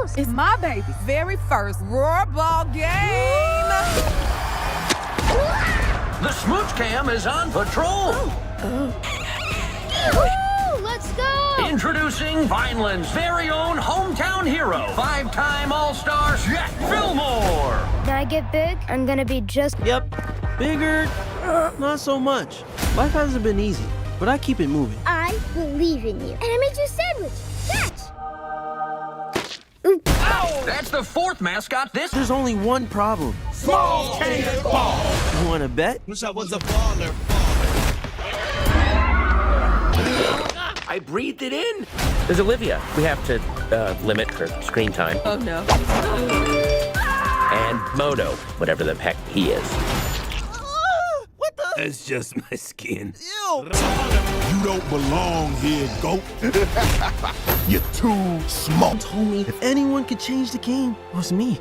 close. It's my baby's very first Roarball game. The Smooch Cam is on patrol. Woo! Let's go! Introducing Vineland's very own hometown hero, 5-time All-Star Jack Fillmore. When I get big, I'm gonna be just... Yep, bigger, not so much. Life hasn't been easy, but I keep it moving. I believe in you. And I made you a sandwich. Catch! That's the fourth mascot this... There's only one problem. Small cannonball. You wanna bet? Wish I was a baller. I breathed it in. There's Olivia. We have to limit her screen time. Oh, no. And Modo, whatever the heck he is. What the? That's just my skin. Ew! You don't belong here, goat. You're too small. Told me if anyone could change the game, it was me.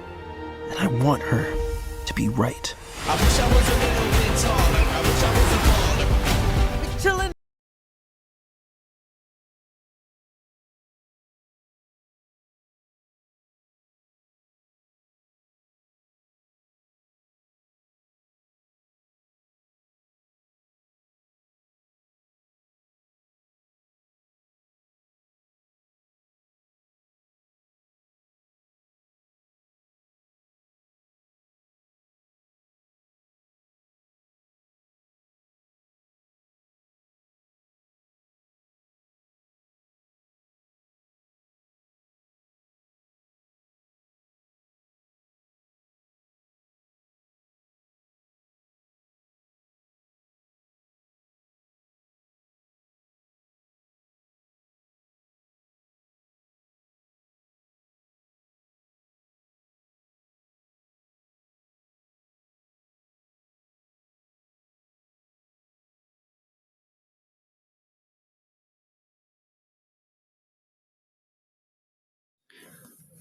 And I want her to be right. I wish I was a little bit taller. I wish I was a baller. Chillin'.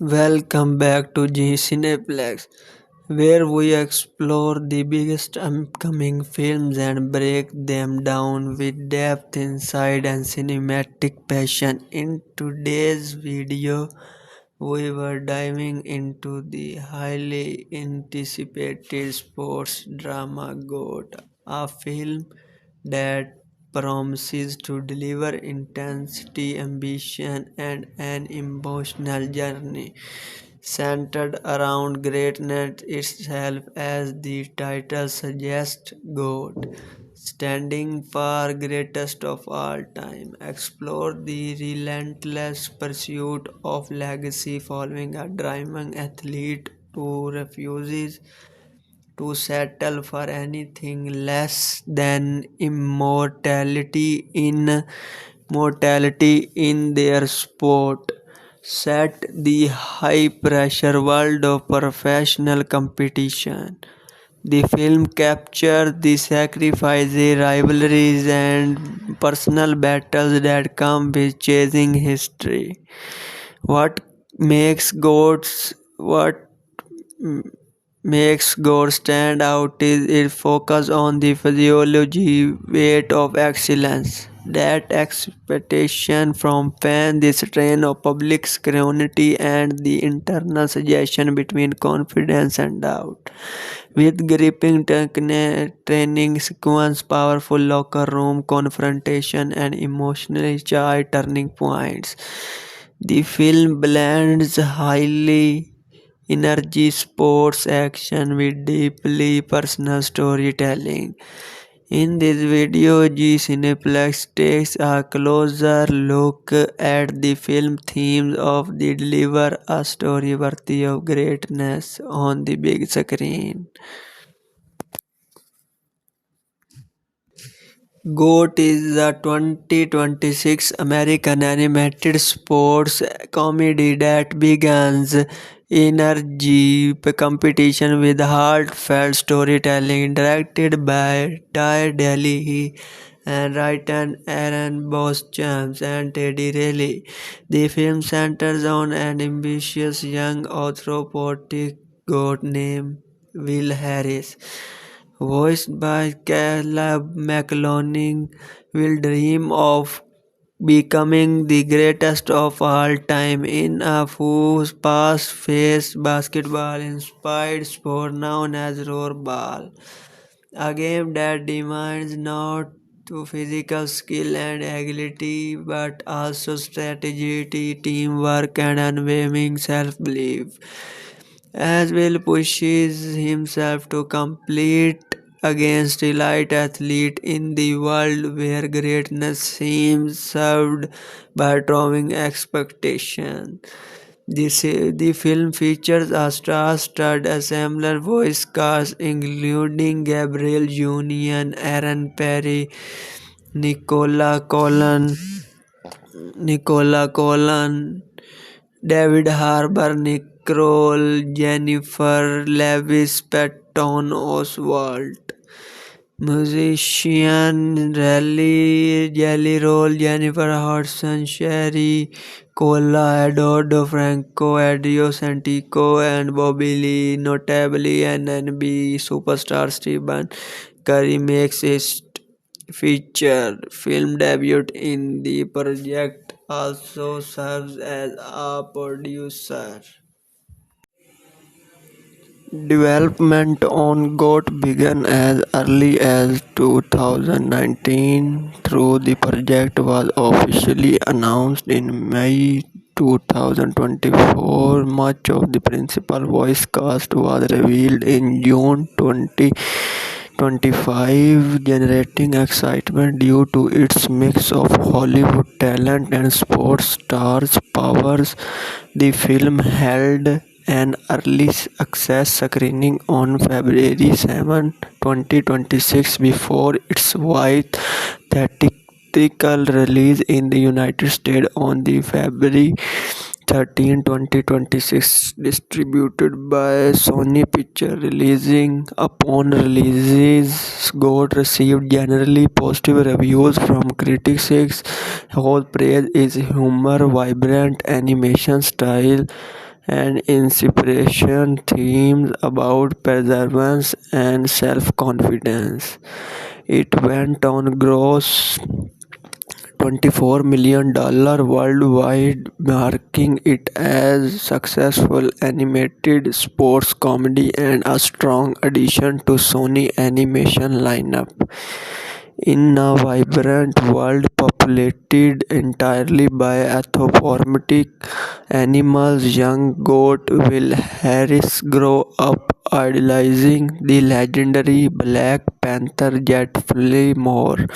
Welcome back to G Cineplex, where we explore the biggest upcoming films and break them down with depth, insight, and cinematic passion. In today's video, we were diving into the highly anticipated sports drama GOAT, a film that promises to deliver intensity, ambition, and an emotional journey centered around greatness itself. As the title suggests, GOAT, standing for greatest of all time, explore the relentless pursuit of legacy following a dreaming athlete who refuses to settle for anything less than immortality in their sport. Set the high pressure world of professional competition. The film captures the sacrifices, rivalries, and personal battles that come with chasing history. What makes GOATs what makes GOAT stand out is its focus on the physiology weight of excellence. That expectation from fans, the strain of public scrutiny, and the internal suggestion between confidence and doubt. With gripping training sequence, powerful locker room confrontation, and emotionally charged turning points, the film blends highly energy sports action with deeply personal storytelling. In this video, G Cineplex takes a closer look at the film themes of the deliver a story worthy of greatness on the big screen. GOAT is a 2026 American animated sports comedy that begins energy competition with heartfelt storytelling, directed by Ty Daly and written Aaron Boschamps and Teddy Riley. The film centers on an ambitious young orthopedic goat named Will Harris, voiced by Caleb McLaughlin. Will dream of becoming the greatest of all time in a fast-paced basketball-inspired sport known as rollerball. A game that demands not to physical skill and agility but also strategy, teamwork, and unwavering self-belief. As Will pushes himself to compete against elite athletes in the world where greatness seems served by drawing expectation. The film features a star-studded ensemble voice cast including Gabriel Union, Aaron Perry, Nicola Colon, Nicola Colon, David Harbour, Nick Kroll, Jennifer Lewis, Patton Oswalt. Musician Rally, Jelly Roll, Jennifer Hudson, Sherry Cola, Eduardo Franco, Adrio Santico, and Bobby Lee. Notably, NNB superstar Stephen Curry makes his feature film debut in the project, also serves as a producer. Development on GOAT began as early as 2019, though the project was officially announced in May 2024. Much of the principal voice cast was revealed in June 2025, generating excitement due to its mix of Hollywood talent and sports stars powers. The film held an early access screening on February 7, 2026 before its wide theatrical release in the United States on the February 13, 2026, distributed by Sony Pictures. Releasing upon release, GOAT received generally positive reviews from critics whose praise its humor, vibrant animation style, and inspiration themes about perseverance and self-confidence. It went on gross $24 million worldwide, marking it as successful animated sports comedy and a strong addition to Sony animation lineup. In a vibrant world populated entirely by anthropomorphic animals, young goat Will Harris grew up idolizing the legendary Black Panther Jet Moore.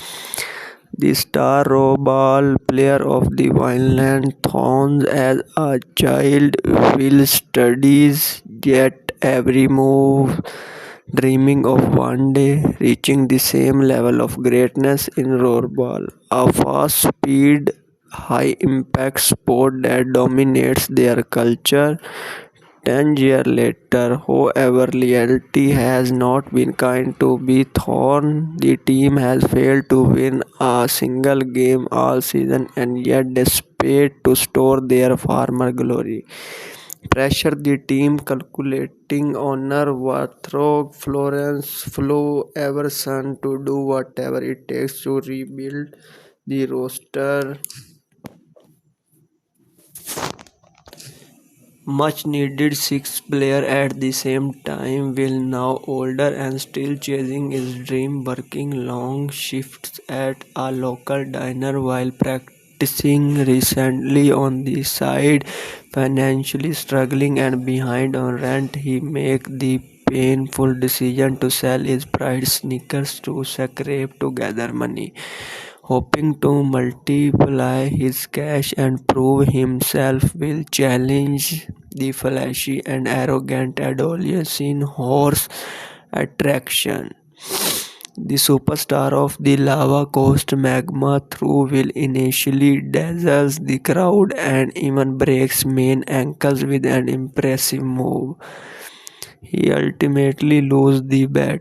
The star rollerball player of the Vineland Thorns. As a child, Will studies Jet every move, dreaming of one day reaching the same level of greatness in rollerball, a fast-speed, high-impact sport that dominates their culture. 10 years later, however, reality has not been kind to be Thorn. The team has failed to win a single game all season and yet desperate to restore their former glory. Pressure the team calculating owner Warthog Florence Flo Everson to do whatever it takes to rebuild the roster. Much needed sixth player at the same time. Will, now older and still chasing his dream, working long shifts at a local diner while practicing recently on the side. Financially struggling and behind on rent, he make the painful decision to sell his pride sneakers to scrape together money, hoping to multiply his cash and prove himself. Will challenge the flashy and arrogant adolescent horse attraction. The superstar of the Lava Coast Magma through Will initially dazzles the crowd and even breaks main ankles with an impressive move. He ultimately loses the bet.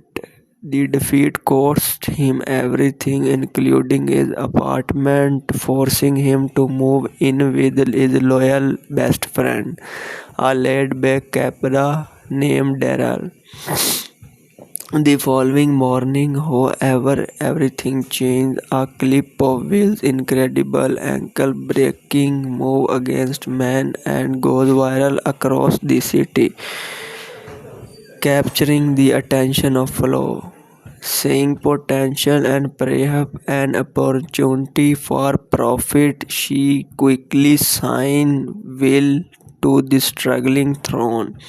The defeat cost him everything, including his apartment, forcing him to move in with his loyal best friend, a laid-back Capra named Daryl. The following morning, however, everything changed. A clip of Will's incredible ankle-breaking move against man and goes viral across the city, capturing the attention of Flo. Seeing potential and perhaps an opportunity for profit, she quickly signed Will to the struggling throne.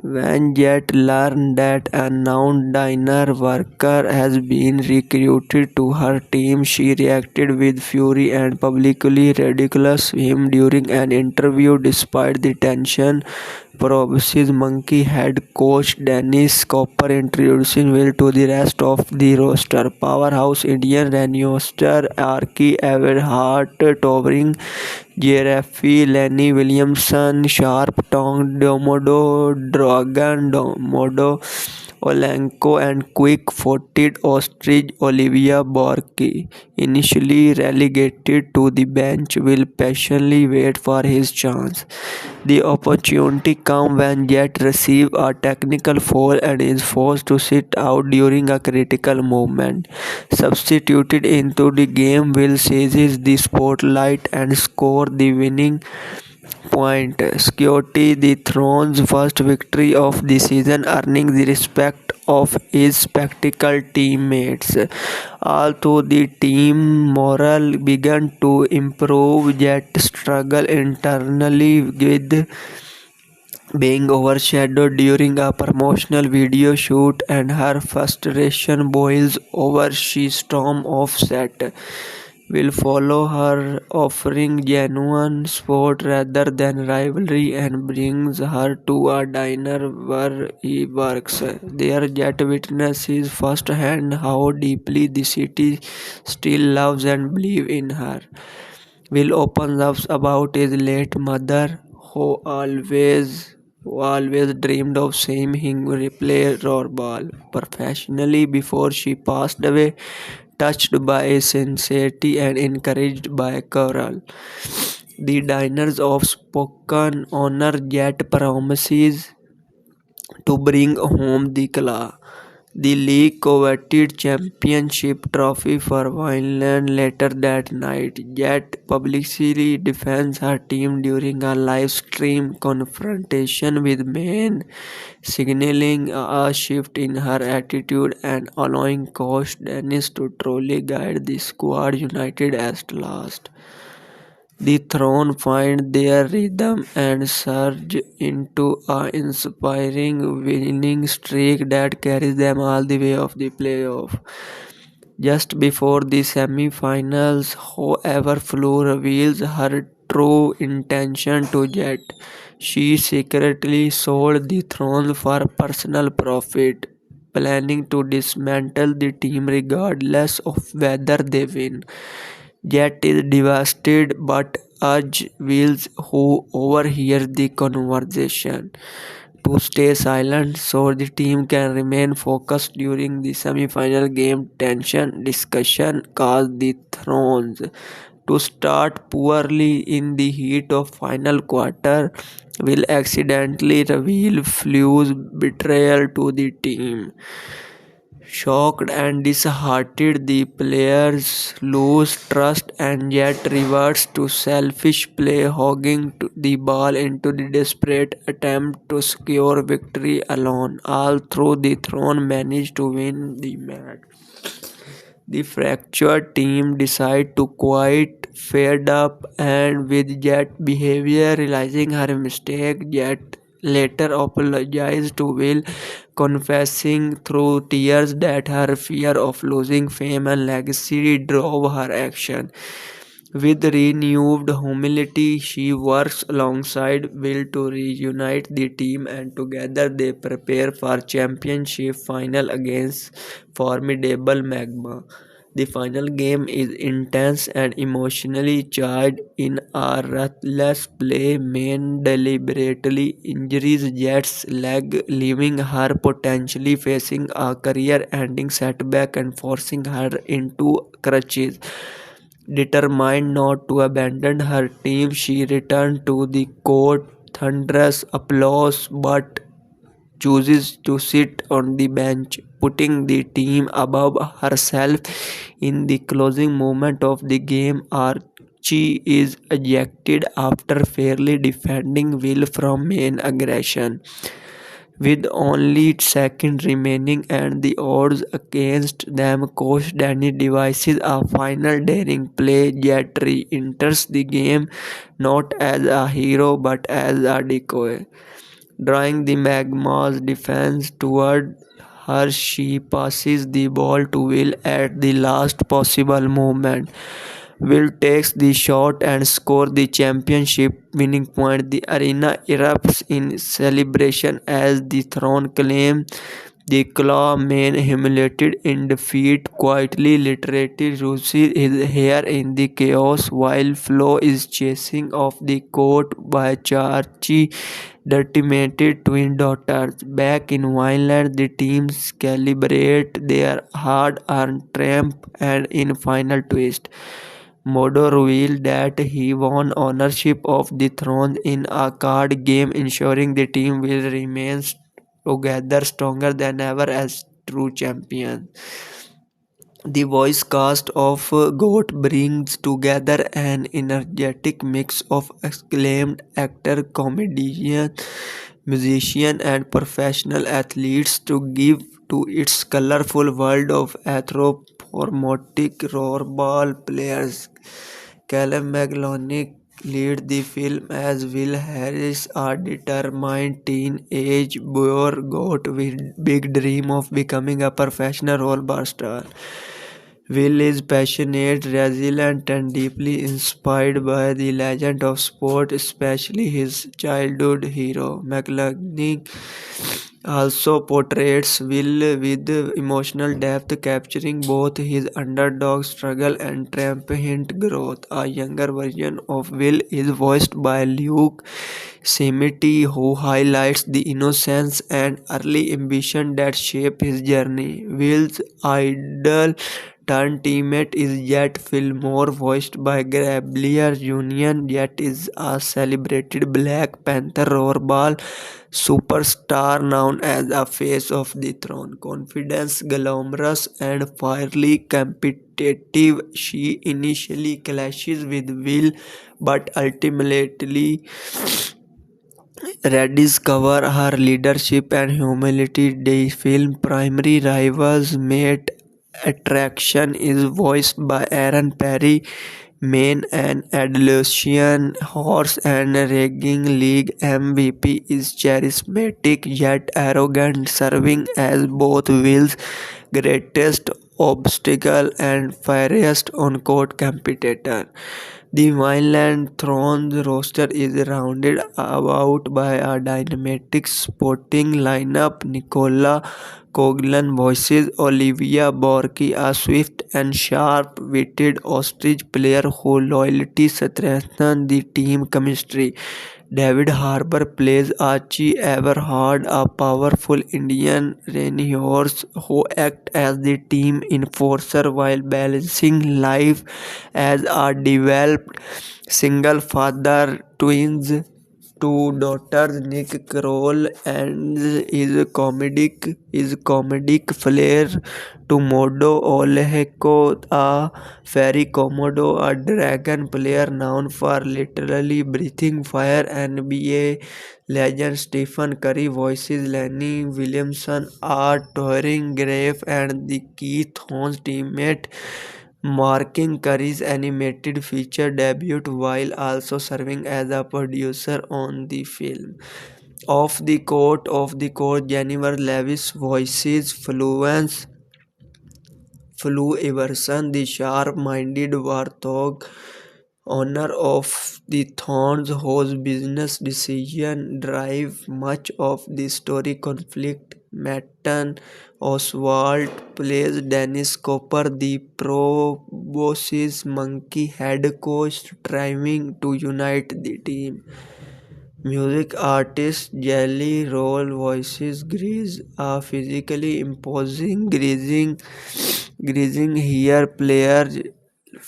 When Jet learned that a non-diner worker has been recruited to her team, she reacted with fury and publicly ridiculed him during an interview. Despite the tension, Proboscis Monkey head coach Dennis Cooper introducing Will to the rest of the roster. Powerhouse Indian roster Archie Everhart, towering Giraffe, Lenny Williamson, Sharp-tongued Domodo, Dragon Domodo, Olenko, and quick-footed ostrich Olivia Borky. Initially relegated to the bench, will patiently wait for his chance. The opportunity comes when Jet receives a technical foul and is forced to sit out during a critical moment. Substituted into the game, Will seizes the spotlight and scores the winning point, securing the Throne's first victory of the season, earning the respect of his spectacle teammates. Although the team morale began to improve, Jet struggled internally with being overshadowed during a promotional video shoot, and her frustration boils over. She storms off set. Will follow her, offering genuine support rather than rivalry, and brings her to a diner where he works. There, Jet witnesses firsthand how deeply the city still loves and believes in her. Will opens up about his late mother, who always dreamed of seeing him replay rollerball professionally before she passed away, touched by his sincerity and encouraged by Coral. The diners of spoken honor Jet promises to bring home the league coveted championship trophy for Vineland later that night. Jet publicly defends her team during a live stream confrontation with Maine, signaling a shift in her attitude and allowing coach Dennis to truly guide the squad united at last. The Throne find their rhythm and surge into a inspiring winning streak that carries them all the way of the playoff. Just before the semi-finals, however, Flo reveals her true intention to Jet. She secretly sold the throne for personal profit, planning to dismantle the team regardless of whether they win. Jet is devastated but urges Wills, who overhears the conversation, to stay silent so the team can remain focused during the semi-final game. Tension discussion caused the Thrones to start poorly in the heat of final quarter. Will accidentally reveal Flu's betrayal to the team. Shocked and disheartened, the players lose trust and Jet reverts to selfish play, hogging the ball into the desperate attempt to secure victory alone. All through the Throne managed to win the match. The fractured team decide to quit, fed up and with Jet behavior. Realizing her mistake, Jet later apologized to Will, confessing through tears that her fear of losing fame and legacy drove her action. With renewed humility, she works alongside Will to reunite the team, and together they prepare for championship final against formidable Magma. The final game is intense and emotionally charged. In a ruthless play, Maine deliberately injures Jet's leg, leaving her potentially facing a career-ending setback and forcing her into crutches. Determined not to abandon her team, she returned to the court. Thunderous applause, but chooses to sit on the bench, putting the team above herself. In the closing moment of the game, Archie is ejected after fairly defending Will from main aggression. With only seconds remaining and the odds against them, Coach Danny devises a final daring play. Jet re-enters the game not as a hero but as a decoy. Drawing the Magma's defense toward her, she passes the ball to Will at the last possible moment. Will takes the shot and scores the championship winning point. The arena erupts in celebration as the Throne claim the Claw man, humiliated in defeat, quietly literally loses his hair in the chaos while Flo is chasing off the court by Charchi, determined twin daughters. Back in Vineland, the teams celebrate their hard-earned triumph, and in final twist, Modo revealed that he won ownership of the throne in a card game, ensuring the team will remain together stronger than ever as true champions. The voice cast of GOAT brings together an energetic mix of acclaimed actor, comedian, musician, and professional athletes to give to its colorful world of anthropomorphic rollerball players. Callum McLaughlin lead the film as Will Harris, a determined teenage boy got with big dream of becoming a professional rollerball star. Will is passionate, resilient, and deeply inspired by the legend of sport, especially his childhood hero. McLaughlin also portrays Will with emotional depth, capturing both his underdog struggle and triumphant growth. A younger version of Will is voiced by Luke Semity, who highlights the innocence and early ambition that shape his journey. Will's idol turned teammate is Jet Fillmore, voiced by Gabriel Union. Jet is a celebrated Black Panther rollerball superstar known as a face of the throne. Confident, glamorous, and fiercely competitive, she initially clashes with Will, but ultimately rediscover her leadership and humility. The film's primary rivals Mate Attraction is voiced by Aaron Perry, main and adolescent horse and racing league MVP is charismatic yet arrogant, serving as both Will's greatest obstacle and fiercest on-court competitor. The Vineland Thrones roster is rounded about by a dynamic sporting lineup. Nicola Coughlan voices Olivia Borky, a swift and sharp-witted ostrich player whose loyalty strengthens the team chemistry. David Harbour plays Archie Everhard, a powerful Indian reinforce who acts as the team enforcer while balancing life as a developed single father. Twins two daughters Nick Kroll and his comedic flair to Modo Oleheko, a fairy Komodo, a dragon player known for literally breathing fire. NBA legend Stephen Curry voices Lenny Williamson, a towering Grave, and the Keith Horns teammate, marking Curry's animated feature debut while also serving as a producer on the film. Off the court, Jennifer Lewis voices Flu Everson, the sharp-minded warthog owner of the Thorns, whose business decisions drive much of the story conflict. Matten Oswald plays Dennis Cooper, the proboscis monkey head coach, striving to unite the team. Music artist Jelly Roll voices Grease, a physically imposing grazing hair player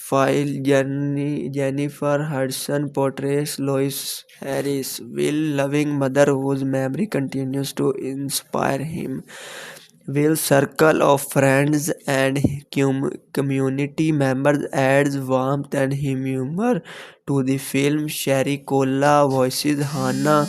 while Jennifer Hudson portrays Lois Harris, Will loving mother whose memory continues to inspire him. Will's circle of friends and community members adds warmth and humor to the film. Sherry Cola voices Hannah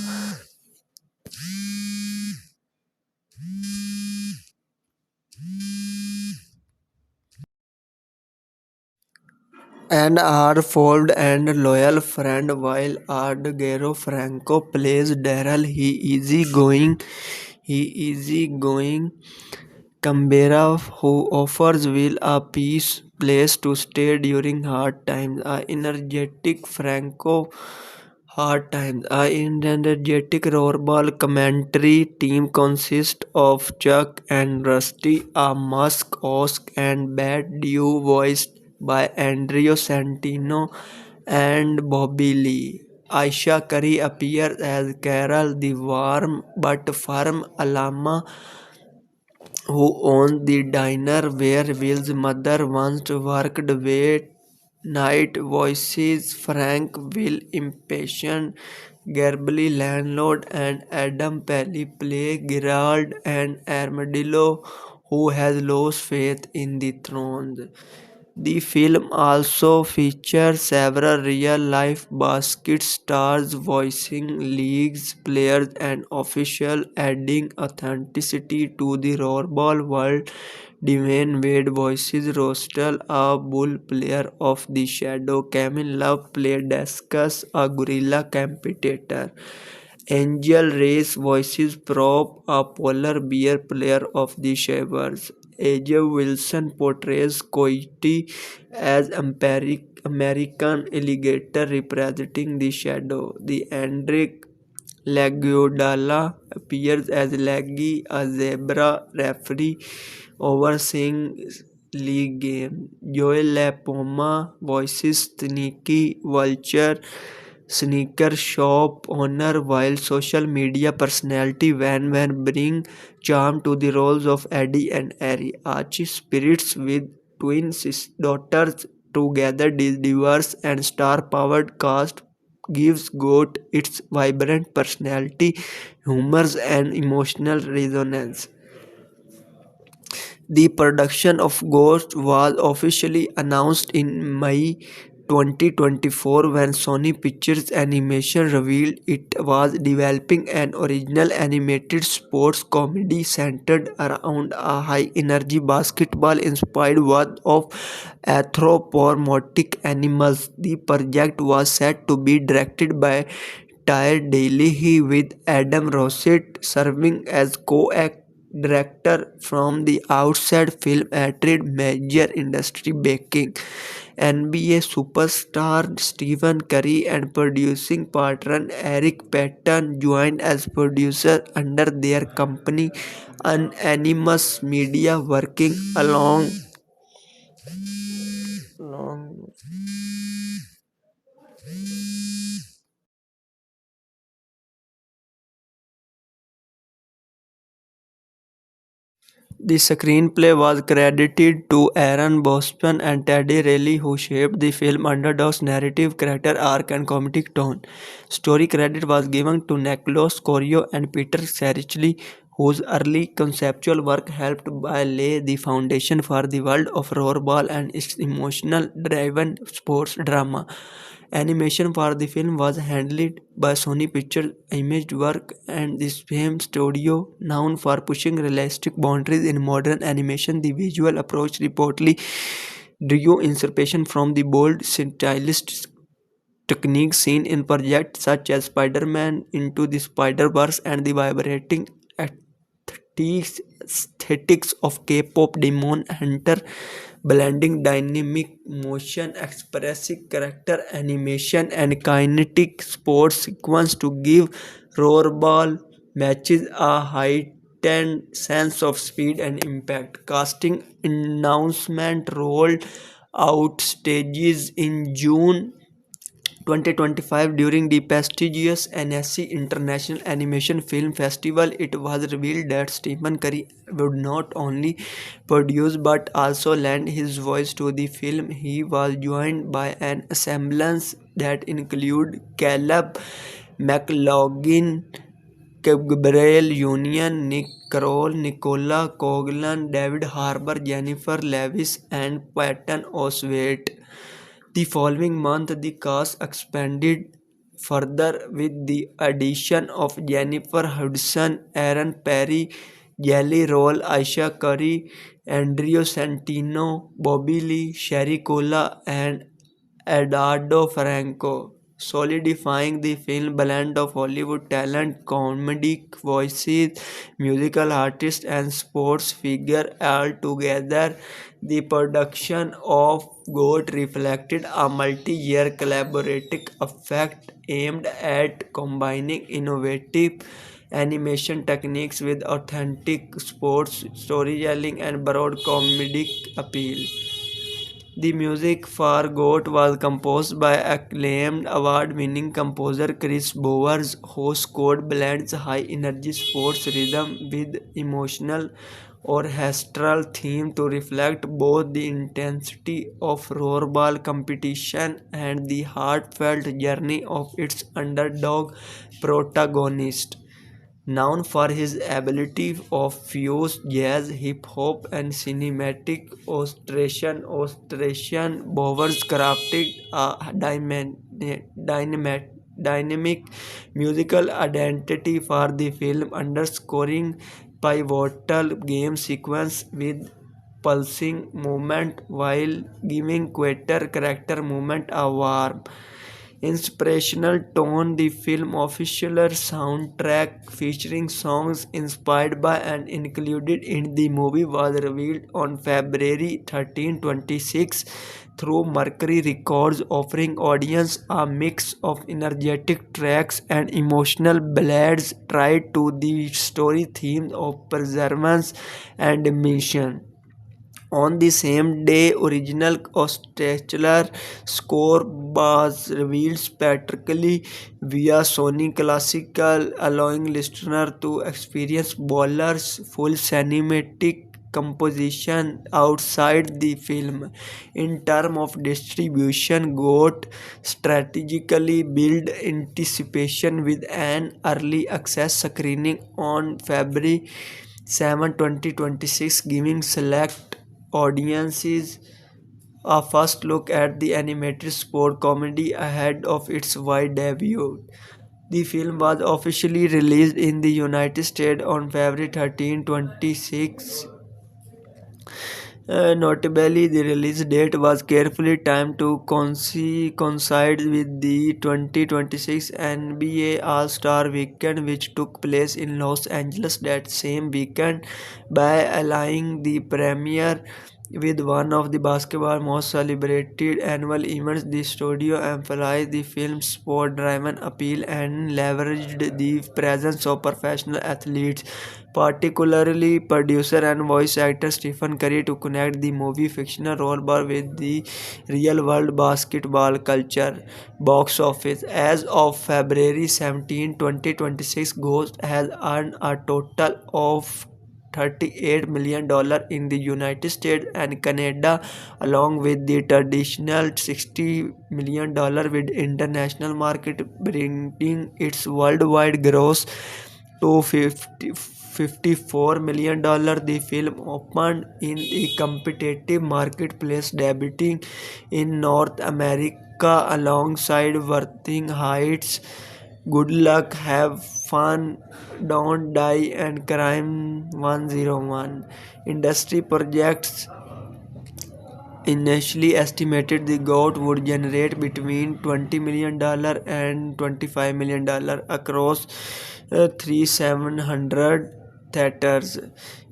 and her fond and loyal friend, while Ardgero Franco plays Daryl. He easygoing Canberra who offers Will a peace place to stay during hard times. A energetic Franco hard times. A energetic rollerball commentary team consists of Chuck and Rusty, a Musk, Osk, and Bad Dew voiced by Andrea Santino and Bobby Lee. Aisha Curry appears as Carol, the warm but firm Alama who owns the diner where Will's mother once worked. Wait night voices Frank, Will impatient, Garbly landlord, and Adam Pelly play Gerald and Armadillo who has lost faith in the throne. The film also features several real-life basket stars voicing leagues, players, and officials, adding authenticity to the rollerball world. Dwayne Wade voices Rostal, a bull player of the Shadow. Kevin Love played Discus, a gorilla competitor. Angel Race voices Prop, a polar bear player of the Shavers. AJ Wilson portrays Coyote as American alligator representing the shadow. The Andric Laguadala appears as Laggy, a zebra referee overseeing league game. Joel LaPoma voices Sneaky Vulture, sneaker shop owner, while social media personality Van bring charm to the roles of Eddie and Ari. Archie spirits with twin daughters together. This diverse and star-powered cast gives GOAT its vibrant personality, humor, and emotional resonance. The production of Ghost was officially announced in May 2024 when Sony Pictures Animation revealed it was developing an original animated sports comedy centered around a high-energy basketball-inspired world of anthropomorphic animals. The project was set to be directed by Tyre Daly with Adam Rossett serving as co-director. From the outset, film attracted major industry backing. NBA superstar Stephen Curry and producing partner Eric Patton joined as producer under their company Unanimous Media, working along the screenplay was credited to Aaron Boston and Teddy Riley, who shaped the film underdog's narrative, character arc, and comedic tone. Story credit was given to Nicholas Corio and Peter Serichley, whose early conceptual work helped by lay the foundation for the world of rollerball and its emotional-driven sports drama. Animation for the film was handled by Sony Pictures Imageworks and the same studio, known for pushing realistic boundaries in modern animation. The visual approach reportedly drew inspiration from the bold stylist techniques seen in projects such as Spider-Man Into the Spider-Verse and the vibrating aesthetics of K-pop Demon Hunter, blending dynamic motion, expressive character animation, and kinetic sports sequence to give rollerball matches a heightened sense of speed and impact. Casting announcement rolled out stages in June 2025 during the prestigious Annecy International Animation Film Festival, it was revealed that Stephen Curry would not only produce but also lend his voice to the film. He was joined by an ensemble that included Caleb McLaughlin, Gabrielle Union, Nick Kroll, Nicola Coughlan, David Harbour, Jennifer Lewis, and Patton Oswalt. The following month, the cast expanded further with the addition of Jennifer Hudson, Aaron Perry, Jelly Roll, Aisha Curry, Andrea Santino, Bobby Lee, Sherry Cola, and Eduardo Franco, solidifying the film blend of Hollywood talent, comedic voices, musical artists, and sports figure all together. The production of GOAT reflected a multi-year collaborative effort aimed at combining innovative animation techniques with authentic sports storytelling and broad comedic appeal. The music for GOAT was composed by acclaimed award-winning composer Chris Bowers, whose score blends high-energy sports rhythm with emotional orchestral theme to reflect both the intensity of rollerball competition and the heartfelt journey of its underdog protagonist. Known for his ability of fuse jazz, hip hop, and cinematic orchestration, Bowers crafted a dynamic musical identity for the film, underscoring pivotal game sequence with pulsing movement while giving quieter character movement a warm, inspirational tone. The film official soundtrack featuring songs inspired by and included in the movie was revealed on February 13, 2026 through Mercury Records, offering audience a mix of energetic tracks and emotional ballads tied to the story themes of perseverance and mission. On the same day, original orchestral score was revealed spectacularly via Sony Classical, allowing listeners to experience Bowler's full cinematic composition outside the film. In terms of distribution, GOAT strategically built anticipation with an early access screening on February 7, 2026, giving select audiences a first look at the animated sport comedy ahead of its wide debut. The film was officially released in the United States on February 13, 2026. Notably, the release date was carefully timed to coincide with the 2026 NBA All-Star Weekend, which took place in Los Angeles that same weekend. By aligning the premiere with one of the basketball's most celebrated annual events, the studio emphasized the film's sport-driven appeal and leveraged the presence of professional athletes, particularly producer and voice actor Stephen Curry, to connect the movie fictional rollerball with the real-world basketball culture. Box office. As of February 17, 2026, Ghost has earned a total of $38 million in the United States and Canada, along with the traditional $60 million with international market, bringing its worldwide gross to $54 million. The film opened in a competitive marketplace, debuting in North America alongside Wuthering Heights, Good Luck, Have Fun, Don't Die, and Crime 101. Industry projects initially estimated the GOAT would generate between $20 million and $25 million across 3,700 theaters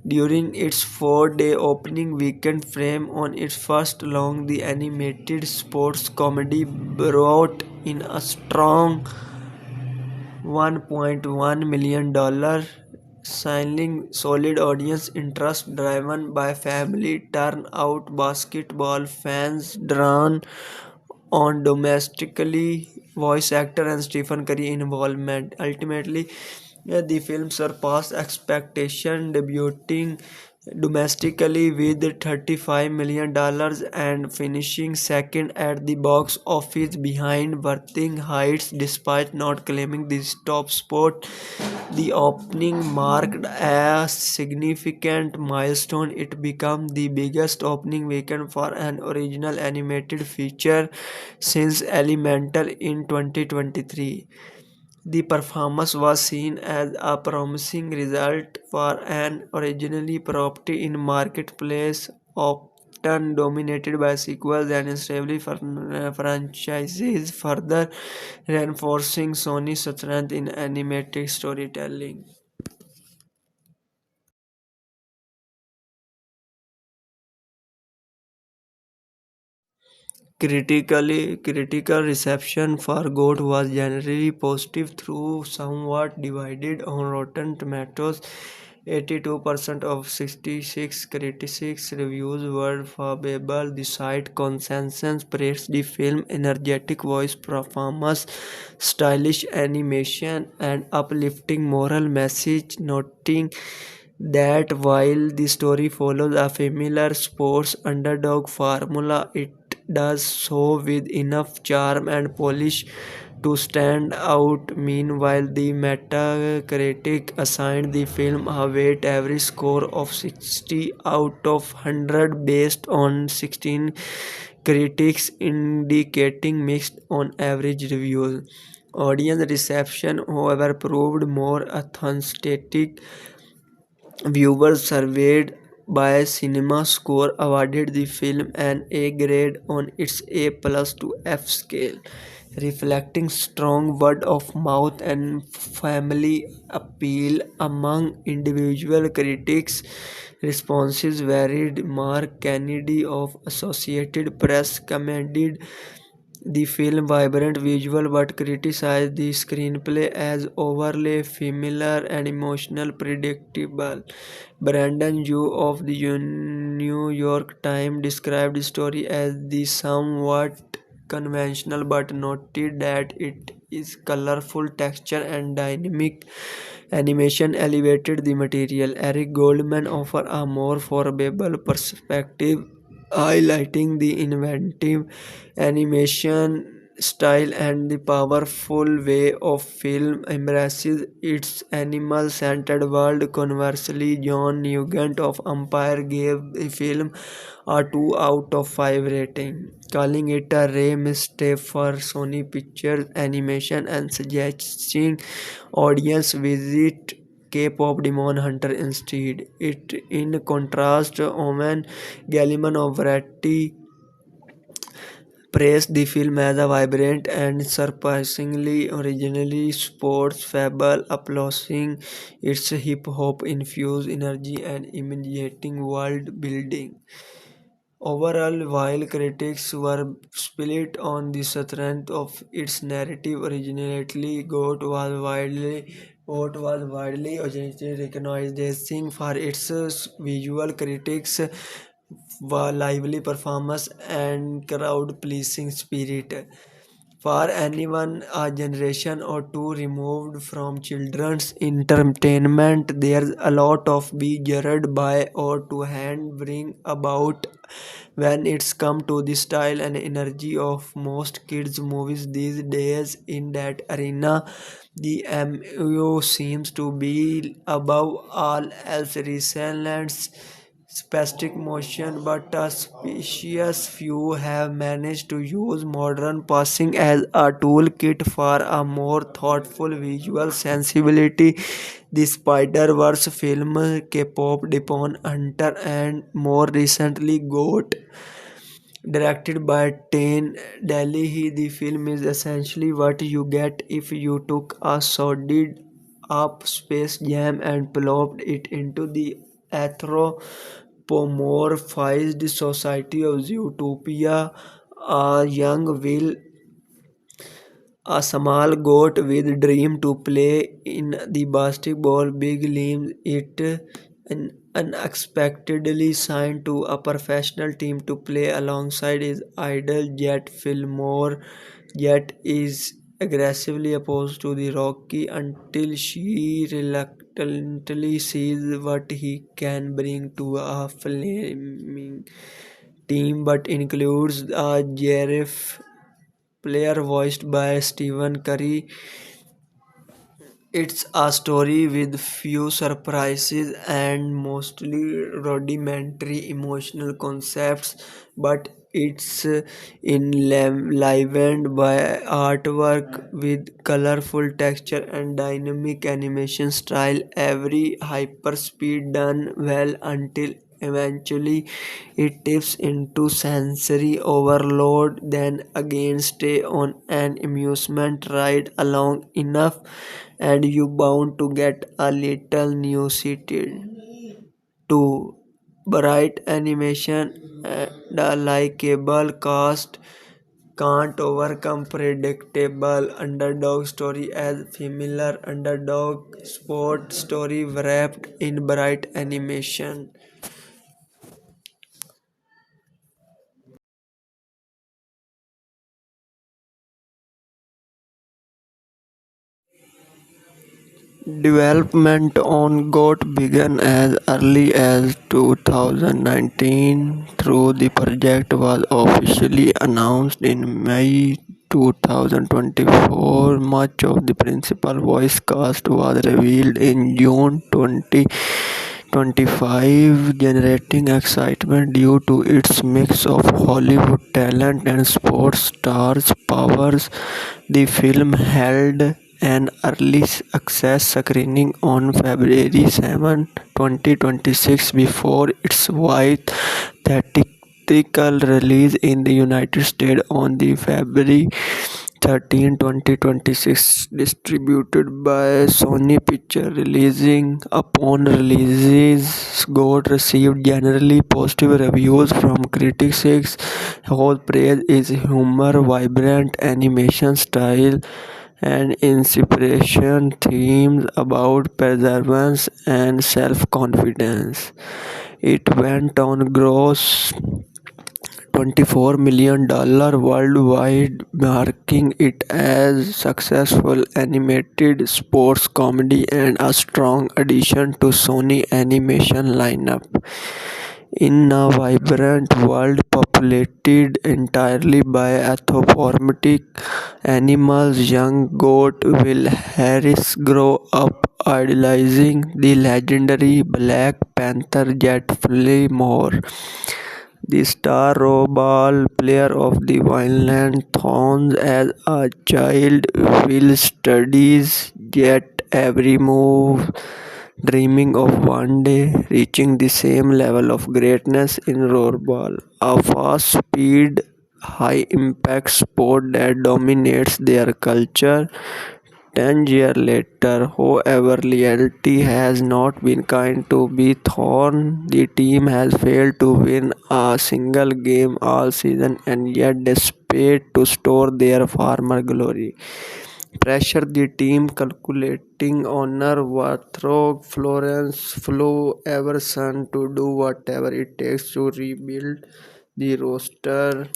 during its 4-day opening weekend. Frame on its first long, the animated sports comedy brought in a strong $1.1 million, signaling solid audience interest driven by family turnout, basketball fans drawn on domestically voice actor and Stephen Curry involvement. Ultimately, the film surpassed expectation, debuting domestically with $35 million and finishing second at the box office behind Wuthering Heights despite not claiming the top spot. The opening marked a significant milestone. It became the biggest opening weekend for an original animated feature since Elemental in 2023. The performance was seen as a promising result for an originally property in marketplace often dominated by sequels and established franchises, further reinforcing Sony's strength in animated storytelling. Critical reception for GOAT was generally positive though somewhat divided on Rotten Tomatoes. 82% of 66 critics reviews were favorable. The site consensus praised the film energetic voice performance, stylish animation, and uplifting moral message, noting that while the story follows a familiar sports underdog formula, it does so with enough charm and polish to stand out. Meanwhile, the Metacritic assigned the film a weighted average score of 60 out of 100 based on 16 critics, indicating mixed on average reviews. Audience reception, however, proved more authentic. Viewers surveyed by CinemaScore awarded the film an A grade on its A plus to F scale, reflecting strong word of mouth and family appeal among individual critics. Responses varied. Mark Kennedy of Associated Press commended the film vibrant visual but criticized the screenplay as overly familiar and emotional predictable. Brandon Yu of the New York Times described the story as the somewhat conventional but noted that it is colorful texture and dynamic animation elevated the material. Eric Goldman offered a more favorable perspective, highlighting the inventive animation style and the powerful way of film embraces its animal-centered world. Conversely, John Nugent of Empire gave the film a 2 out of 5 rating, calling it a rare mistake for Sony Pictures Animation and suggesting audience visit K-pop Demon Hunter instead. It, in contrast, Owen Gallman of Variety praised the film as a vibrant and surprisingly originally sports fable, applauding its hip-hop infused energy and imaginating world building. Overall, while critics were split on the strength of its narrative, originality, GOAT was widely recognized for its visual critics, lively performance, and crowd-pleasing spirit. For anyone a generation or two removed from children's entertainment, there's a lot of be jarred by or to hand bring about when it's come to the style and energy of most kids movies these days. In that arena, the MU seems to be above all else resilient spastic motion, but a specious few have managed to use modern passing as a toolkit for a more thoughtful visual sensibility. The Spider-Verse film, K-pop Demon Hunter, and more recently Goat, directed by Tane Delhi. The film is essentially what you get if you took a solid up Space Jam and plopped it into the anthropomorphized society of Zootopia. A young Will, a small goat with dream to play in the basketball big leagues, it unexpectedly signed to a professional team to play alongside his idol Jet Fillmore. Jet is aggressively opposed to the Rocky until she reluctantly sees what he can bring to a flaming team, but includes a Sheriff player voiced by Stephen Curry. It's a story with few surprises and mostly rudimentary emotional concepts, but it's enlivened by artwork with colorful texture and dynamic animation style. Every hyperspeed done well until eventually it tips into sensory overload, then again stay on an amusement ride long enough and you bound to get a little new seated to bright animation and a likable cast can't overcome predictable underdog story as familiar underdog sport story wrapped in bright animation. Development on GOAT began as early as 2019, though the project was officially announced in May 2024. Much of the principal voice cast was revealed in June 2025, generating excitement due to its mix of Hollywood talent and sports stars powers. The film held an early access screening on February 7, 2026 before its wide theatrical release in the United States on the February 13, 2026, distributed by Sony Pictures. Releasing upon release, GOAT received generally positive reviews from critics whose praise its humor, vibrant animation style, and inspiration themes about perseverance and self-confidence. It went on gross $24 million worldwide, marking it as successful animated sports comedy and a strong addition to Sony animation lineup. In a vibrant world populated entirely by anthropomorphic animals, young goat Will Harris grew up idolizing the legendary Black Panther Jet Fillmore. The star rollerball player of the Vineland Thorns. As a child, Will studies Jet every move, dreaming of one day reaching the same level of greatness in rollerball, a fast-speed, high-impact sport that dominates their culture. 10 years later, however, reality has not been kind to be Thorn. The team has failed to win a single game all season and yet desperate to store their former glory. Pressure the team calculating owner Warthog Florence Flo Everson to do whatever it takes to rebuild the roster.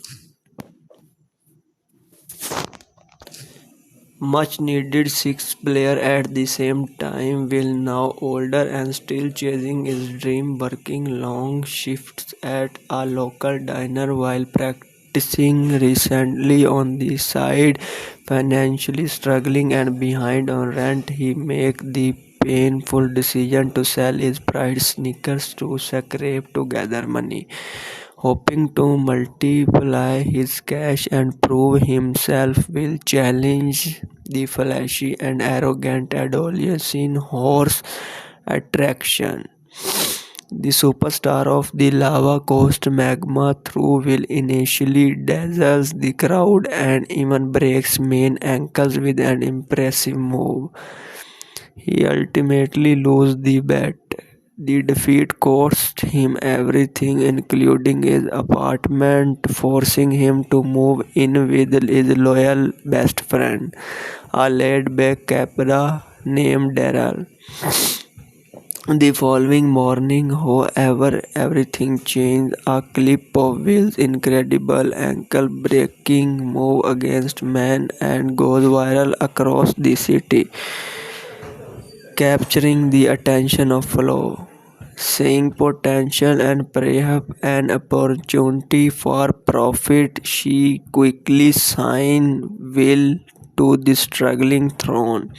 Much needed six player at the same time. Will, now older and still chasing his dream, working long shifts at a local diner while practicing recently on the side, financially struggling and behind on rent. He make the painful decision to sell his pride sneakers to scrape together money, hoping to multiply his cash and prove himself. Will challenge the flashy and arrogant adolescent horse attraction. The superstar of the Lava Coast Magma through Will initially dazzles the crowd and even breaks main ankles with an impressive move. He ultimately loses the bet. The defeat cost him everything, including his apartment, forcing him to move in with his loyal best friend, a laid-back Capra named Daryl. The following morning, however, everything changed. A clip of Will's incredible ankle-breaking move against man and goes viral across the city, capturing the attention of Flo. Seeing potential and perhaps an opportunity for profit, she quickly signed Will to the struggling throne.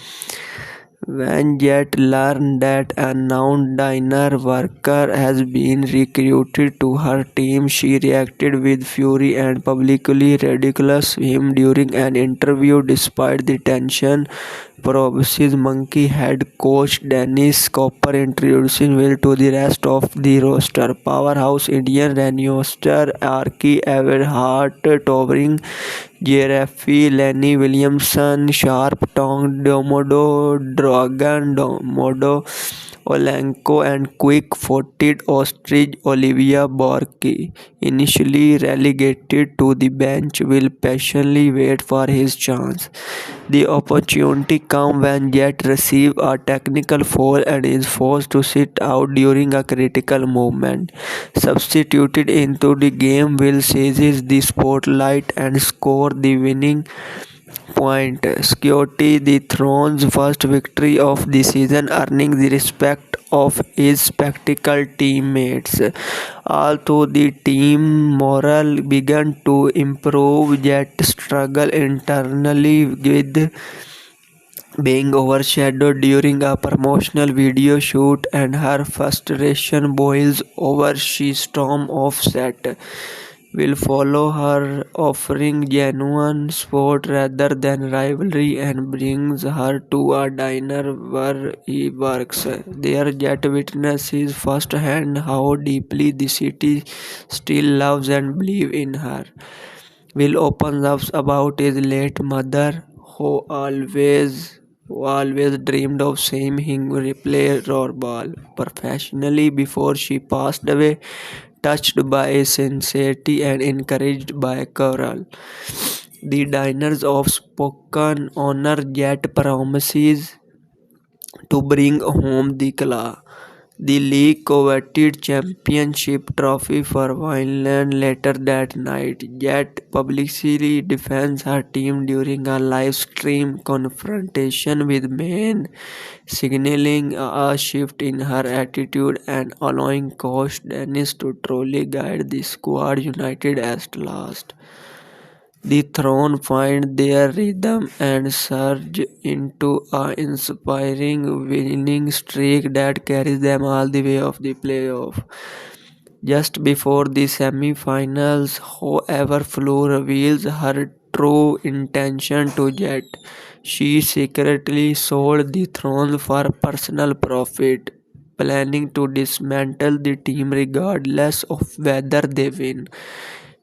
When Jet learned that a non-diner worker has been recruited to her team, she reacted with fury and publicly ridiculed him during an interview. Despite the tension, Provinci's Monkey head coach Dennis Cooper introducing Will to the rest of the roster. Powerhouse Indian roster Archie Everhart, towering Jeremy Lenny Williamson, sharp-tongued Domodo Dragon Domodo Olenko, and quick-footed ostrich Olivia Borky. Initially relegated to the bench, will patiently wait for his chance. The opportunity comes when Jet receives a technical foul and is forced to sit out during a critical moment. Substituted into the game, Will seizes the spotlight and scores the winning point, securing the Throne's first victory of the season, earning the respect of his spectacle teammates. Although the team morale began to improve, Jet struggled internally with being overshadowed during a promotional video shoot, and her frustration boils over. She storms off set. Will follow her, offering genuine support rather than rivalry, and brings her to a diner where he works. There, Jet witnesses firsthand how deeply the city still loves and believes in her. Will opens up about his late mother, who always dreamed of seeing him play rollerball professionally before she passed away, touched by his sincerity and encouraged by Coral. The diners of spoken honor Jet promises to bring home the league coveted championship trophy for Vineland later that night. Jet publicly defends her team during a live stream confrontation with Maine, signaling a shift in her attitude and allowing coach Dennis to truly guide the squad united at last. The Throne find their rhythm and surge into a inspiring winning streak that carries them all the way of the playoff. Just before the semi-finals, however, Flo reveals her true intention to Jet. She secretly sold the throne for personal profit, planning to dismantle the team regardless of whether they win.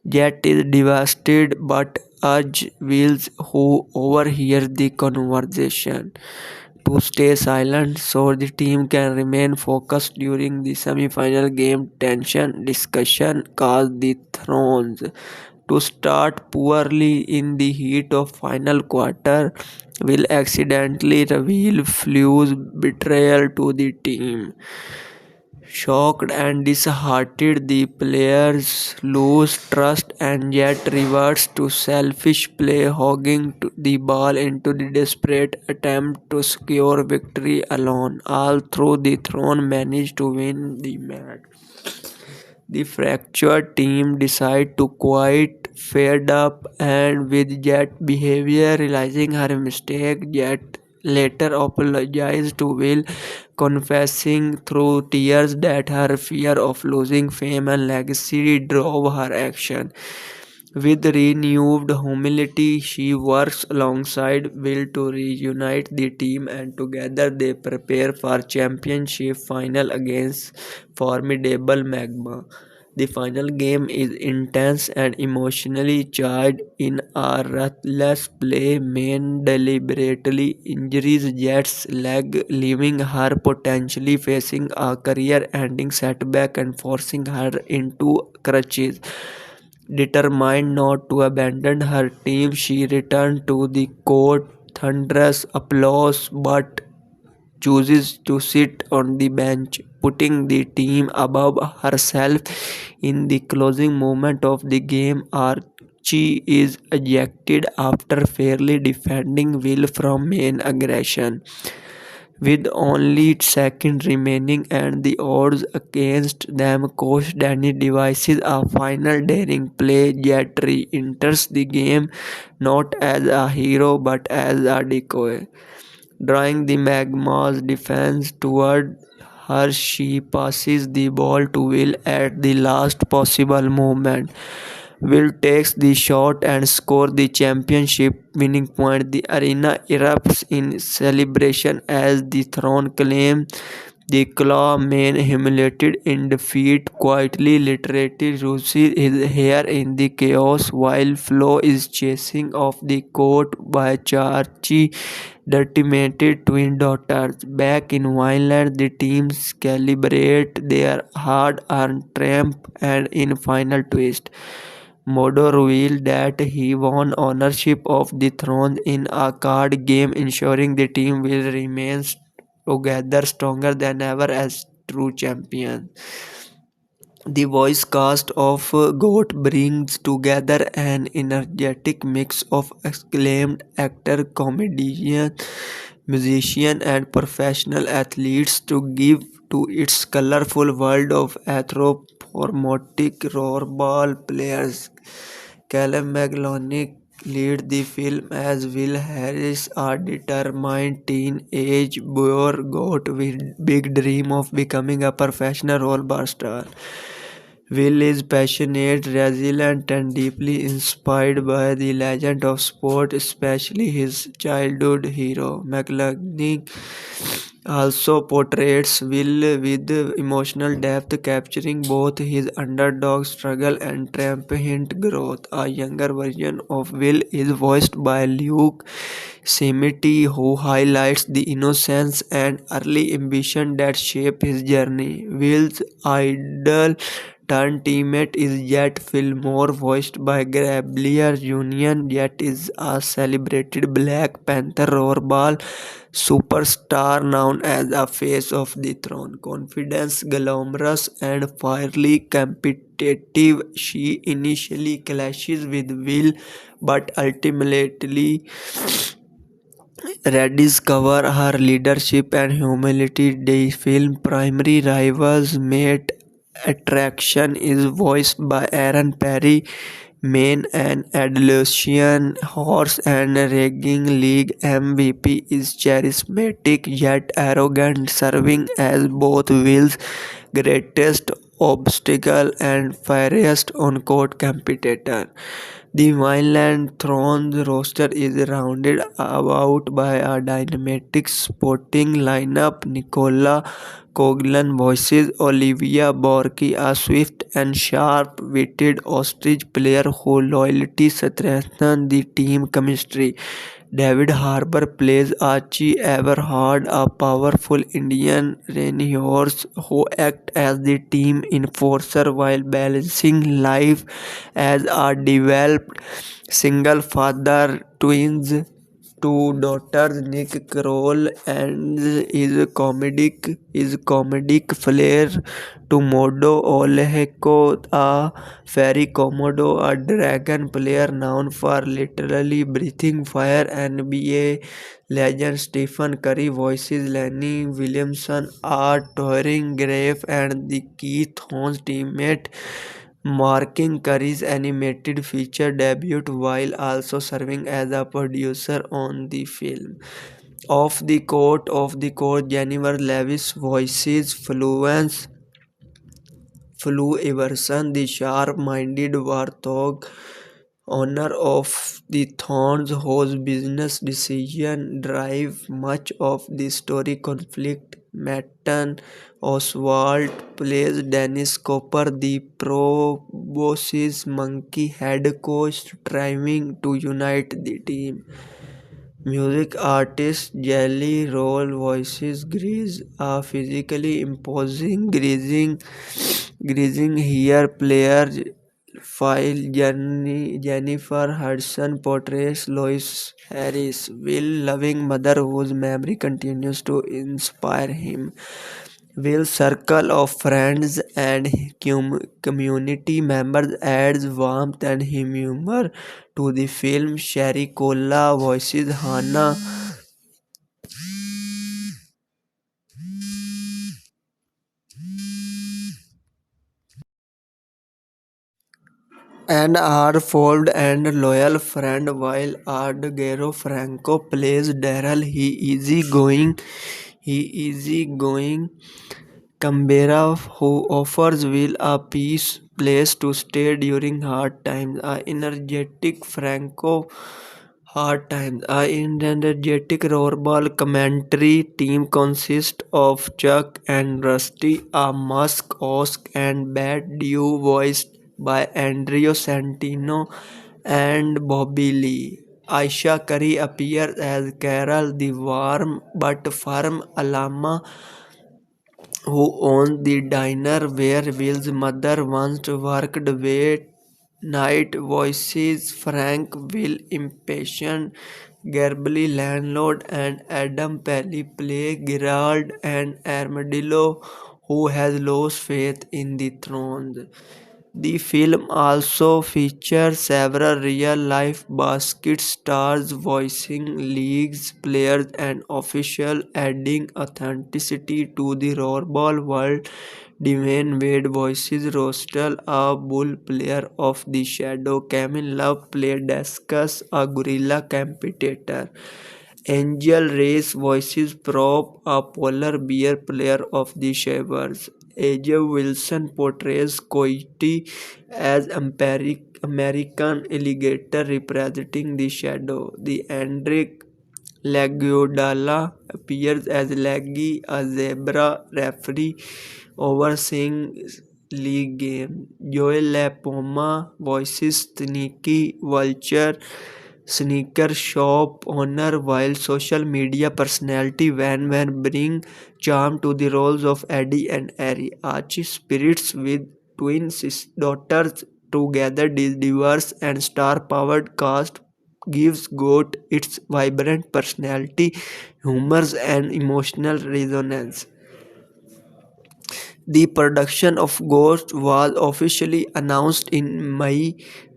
Jet is devastated but urges Wills, who overhears the conversation, to stay silent so the team can remain focused during the semi-final game. Tension discussion caused the Thrones to start poorly in the heat of final quarter. Will accidentally reveal Flu's betrayal to the team. Shocked and disheartened, the players lose trust and Jet reverts to selfish play, hogging the ball into the desperate attempt to secure victory alone. All through the Throne managed to win the match. The fractured team decide to quit, fed up and with Jet behavior. Realizing her mistake, Jet later apologized to Will, confessing through tears that her fear of losing fame and legacy drove her action. With renewed humility, she works alongside Will to reunite the team, and together they prepare for championship final against formidable Magma. The final game is intense and emotionally charged. In a ruthless play, Maine deliberately injures Jet's leg, leaving her potentially facing a career-ending setback and forcing her into crutches. Determined not to abandon her team, she returned to the court, thunderous applause, but chooses to sit on the bench, putting the team above herself. In the closing moment of the game, Archie is ejected after fairly defending Will from main aggression. With only seconds remaining and the odds against them, Coach Danny devises a final daring play. Jet re-enters the game not as a hero but as a decoy. Drawing the Magma's defense toward her, she passes the ball to Will at the last possible moment. Will takes the shot and scores the championship winning point. The arena erupts in celebration as the Throne claim the Claw Man, humiliated in defeat, quietly literally loses his hair in the chaos while Flo is chasing off the court by Archie, determined twin daughters. Back in Vineland, the teams celebrate their hard-earned triumph, and in final twist, Modo revealed that he won ownership of the throne in a card game, ensuring the team will remain together stronger than ever as true champions. The voice cast of GOAT brings together an energetic mix of acclaimed actor, comedian, musician, and professional athletes to give to its colorful world of anthropomorphic rollerball players. Callum McLachlan lead the film as Will Harris, a determined teenage boy got with big dream of becoming a professional rollerball star. Will is passionate, resilient, and deeply inspired by the legend of sport, especially his childhood hero. McLachlan also portrays Will with emotional depth, capturing both his underdog struggle and triumphant growth. A younger version of Will is voiced by Luke Simiti, who highlights the innocence and early ambition that shape his journey. Will's idol turned teammate is Jet Fillmore, voiced by Gabriel Union. Jet is a celebrated Black Panther rollerball superstar known as a face of the throne. Confident, glamorous, and fiercely competitive, she initially clashes with Will, but ultimately rediscovers her leadership and humility. The film's primary rivals, Mate Attraction, is voiced by Aaron Perry, main and adolescent horse and racing league MVP is charismatic yet arrogant, serving as both Will's greatest obstacle and fiercest on-court competitor. The Vineland Thrones roster is rounded about by a dynamic sporting lineup. Nicola Coughlan voices Olivia Borky, a swift and sharp-witted ostrich player whose loyalty strengthens the team chemistry. David Harbour plays Archie Everhard, a powerful Indian reinforce who acts as the team enforcer while balancing life as a developed single father. Twins two daughters, Nick Kroll and his comedic flair to Modo Oleheko, a fairy Komodo, a dragon player known for literally breathing fire. NBA legend Stephen Curry voices Lenny Williamson, a towering Grave, and the Keith Horns teammate, marking Curry's animated feature debut while also serving as a producer on the film. Off the court, Jennifer Lewis voices Flu Everson, the sharp-minded warthog owner of the Thorns, whose business decisions drive much of the story conflict. Matten Oswalt plays Dennis Cooper, the proboscis monkey head coach, striving to unite the team. Music artist Jelly Roll voices Grease, a physically imposing grazing hair player Jennifer Hudson portrays Lois Harris, will-loving mother whose memory continues to inspire him. Will's circle of friends and community members adds warmth and humor to the film. Sherry Cola voices Hannah and her fond and loyal friend, while Ardgero Franco plays Daryl. He easygoing Canberra who offers Will a peace place to stay during hard times. A energetic Franco hard times. A energetic rollerball commentary team consists of Chuck and Rusty, a Musk, Osk, and Bad Dew voiced by Andrea Santino and Bobby Lee. Aisha Curry appears as Carol, the warm but firm Alama who owns the diner where Will's mother once worked. Wait night voices Frank Will, impatient Garbly landlord, and Adam Pelly play Gerald and Armadillo, who has lost faith in the throne. The film also features several real-life basket stars voicing leagues, players, and officials, adding authenticity to the rollerball world. Dwayne Wade voices Rostal, a bull player of the Shadow. Camille Love played Discus, a gorilla competitor. Angel Reyes voices Prop, a polar bear player of the Shavers. AJ Wilson portrays Coyote as American alligator representing the Shadow. The Andric Laguadala appears as Laggy, a zebra referee overseeing league game. Joel LaPoma voices Sneaky Vulture, sneaker shop owner, while social media personality Van bring charm to the roles of Eddie and Ari. Archie spirits with twin daughters together. This diverse and star-powered cast gives GOAT its vibrant personality, humor, and emotional resonance. The production of Ghost was officially announced in May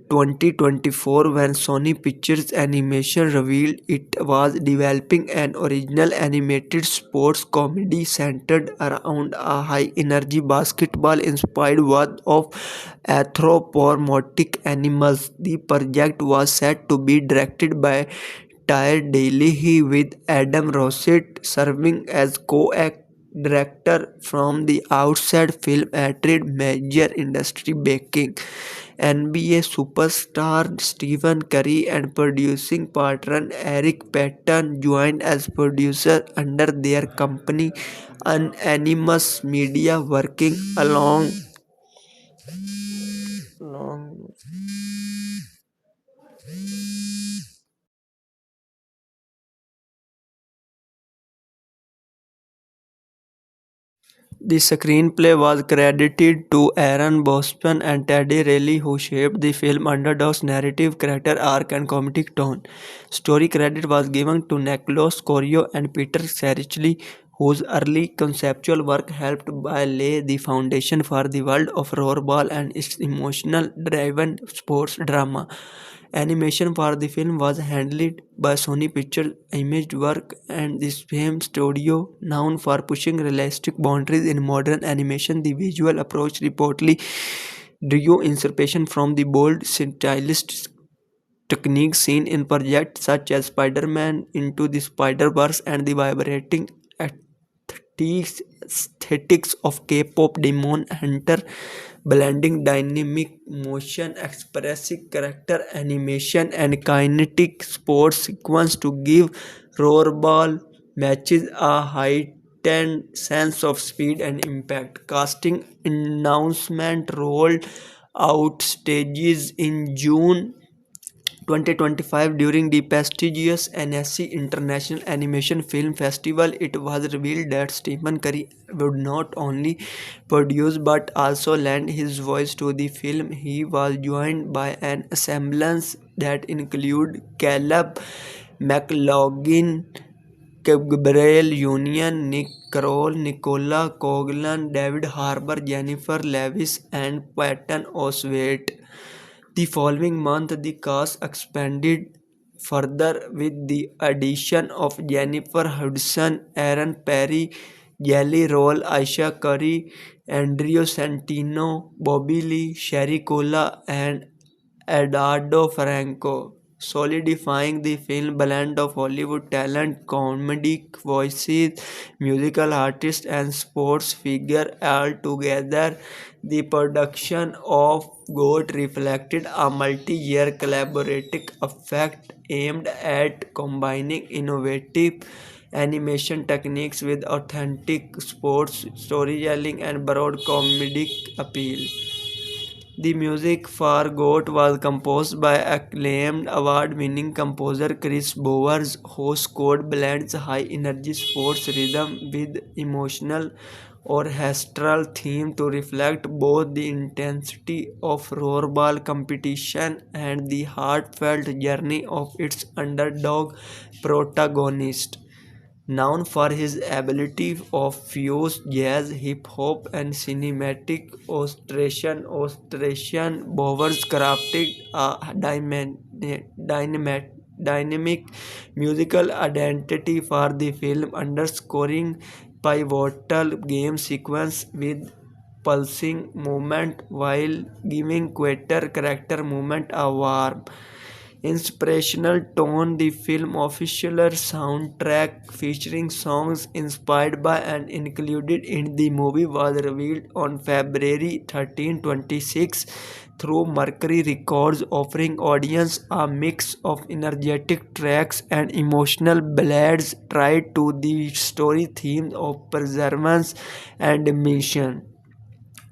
2024 when Sony Pictures Animation revealed it was developing an original animated sports comedy centered around a high-energy basketball-inspired world of anthropomorphic animals. The project was set to be directed by Tyre Daly, with Adam Rossett serving as co-director. From the outset, film attracted major industry backing. NBA superstar Stephen Curry and producing partner Eric Patton joined as producer under their company Unanimous Media, working along the screenplay was credited to Aaron Boston and Teddy Riley, who shaped the film underdog's narrative, character arc, and comedic tone. Story credit was given to Nicholas Corio and Peter Serichley, whose early conceptual work helped by lay the foundation for the world of rollerball and its emotional-driven sports drama. Animation for the film was handled by Sony Pictures Imageworks and the same studio, known for pushing realistic boundaries in modern animation. The visual approach reportedly drew inspiration from the bold stylist techniques seen in projects such as Spider-Man Into the Spider-Verse and the vibrating aesthetics of K-pop Demon Hunter, blending dynamic motion, expressive character animation, and kinetic sports sequence to give rollerball matches a heightened sense of speed and impact. Casting announcement rolled out stages in June 2025 during the prestigious NSC International Animation Film Festival, it was revealed that Stephen Curry would not only produce but also lend his voice to the film. He was joined by an assemblage that included Caleb McLaughlin, Gabrielle Union, Nick Kroll, Nicola Coughlan, David Harbour, Jennifer Lewis, and Patton Oswalt. The following month, the cast expanded further with the addition of Jennifer Hudson, Aaron Perry, Jelly Roll, Aisha Curry, Andrew Santino, Bobby Lee, Sherry Cola, and Eduardo Franco, solidifying the film blend of Hollywood talent, comedic voices, musical artists, and sports figure all together. The production of GOAT reflected a multi-year collaborative effort aimed at combining innovative animation techniques with authentic sports storytelling and broad comedic appeal. The music for GOAT was composed by acclaimed award-winning composer Chris Bowers, whose score blends high-energy sports rhythm with emotional orchestral theme to reflect both the intensity of rollerball competition and the heartfelt journey of its underdog protagonist. Known for his ability of fuse jazz, hip hop, and cinematic orchestration, Bowers crafted a dynamic musical identity for the film, underscoring pivotal game sequence with pulsing movement while giving quieter character movement a warm inspirational tone. The film official soundtrack featuring songs inspired by and included in the movie was revealed on February 13, 2026 through Mercury Records, offering audience a mix of energetic tracks and emotional ballads tied to the story themes of perseverance and mission.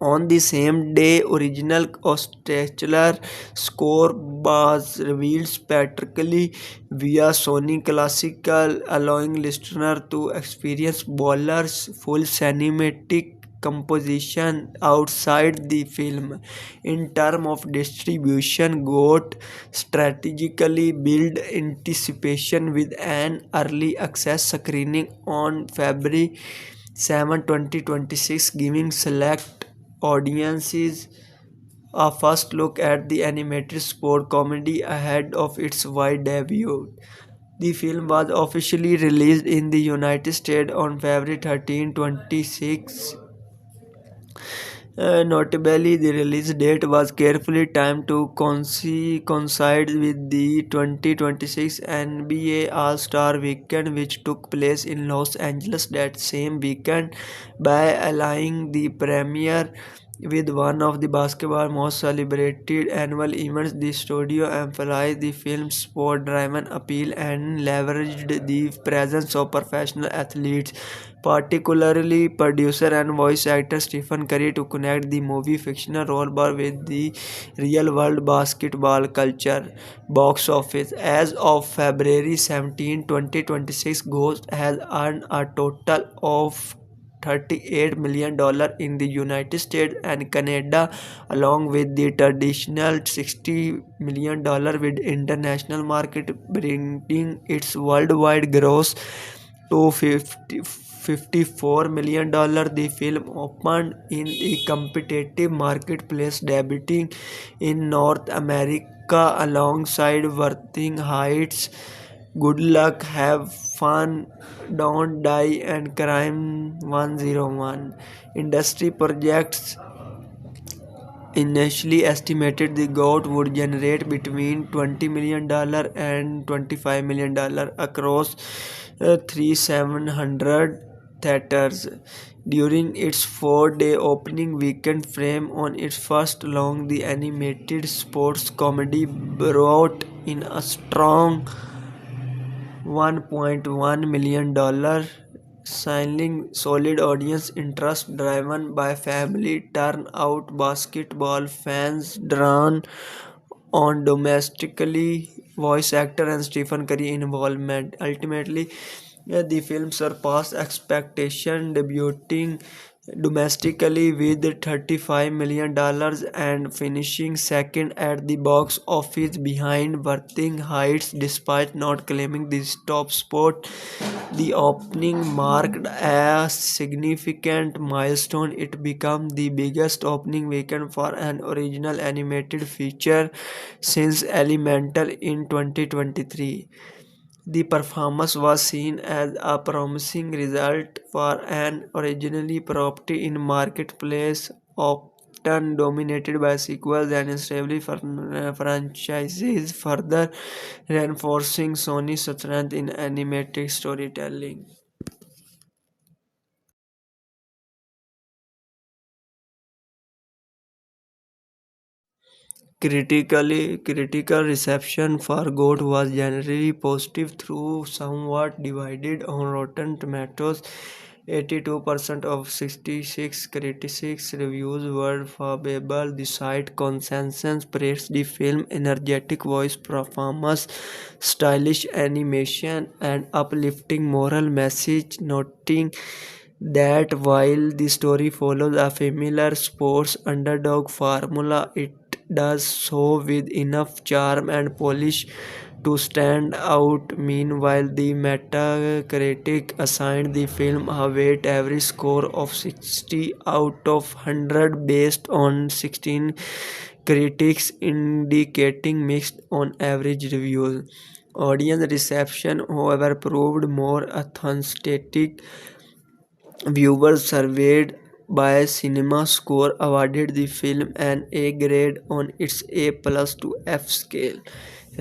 On the same day, original orchestral score was revealed spectacularly via Sony Classical, allowing listeners to experience Bowler's full cinematic composition outside the film. In terms of distribution, GOAT strategically built anticipation with an early access screening on February 7, 2026, giving select audiences a first look at the animated sport comedy ahead of its wide debut. The film was officially released in the United States on February 13, 2026. Notably, the release date was carefully timed to coincide with the 2026 NBA All-Star Weekend, which took place in Los Angeles that same weekend. By aligning the premiere with one of the basketball's most celebrated annual events, the studio emphasized the film's sport-driven appeal and leveraged the presence of professional athletes, particularly producer and voice actor Stephen Curry, to connect the movie fictional rollerball with the real-world basketball culture. Box office. As of February 17, 2026, Ghost has earned a total of $38 million in the United States and Canada, along with the traditional $60 million with international market, bringing its worldwide gross to $54 million. The film opened in a competitive marketplace, debuting in North America alongside Wuthering Heights, Good Luck, Have Fun, Don't Die, and Crime 101. Industry projects initially estimated the GOAT would generate between $20 million and $25 million across 3,700 theaters during its 4-day opening weekend. Frame on its first long, the animated sports comedy brought in a strong $1.1 million, signaling solid audience interest driven by family turnout, basketball fans drawn on domestically voice actor and Stephen Curry involvement. Ultimately, the film surpassed expectation, debuting domestically with $35 million and finishing second at the box office behind Wuthering Heights despite not claiming the top spot. The opening marked a significant milestone. It became the biggest opening weekend for an original animated feature since Elemental in 2023. The performance was seen as a promising result for an originally property in marketplace often dominated by sequels and established franchises, further reinforcing Sony's strength in animated storytelling. Critical reception for GOAT was generally positive though somewhat divided on Rotten Tomatoes. 82% of 66 critics reviews were favorable. The site consensus praised the film energetic voice performance, stylish animation, and uplifting moral message, noting that while the story follows a familiar sports underdog formula, it does so with enough charm and polish to stand out. Meanwhile, the Metacritic assigned the film a weighted average score of 60 out of 100 based on 16 critics, indicating mixed on average reviews. Audience reception, however, proved more authentic. Viewers surveyed by CinemaScore awarded the film an A grade on its A plus to F scale,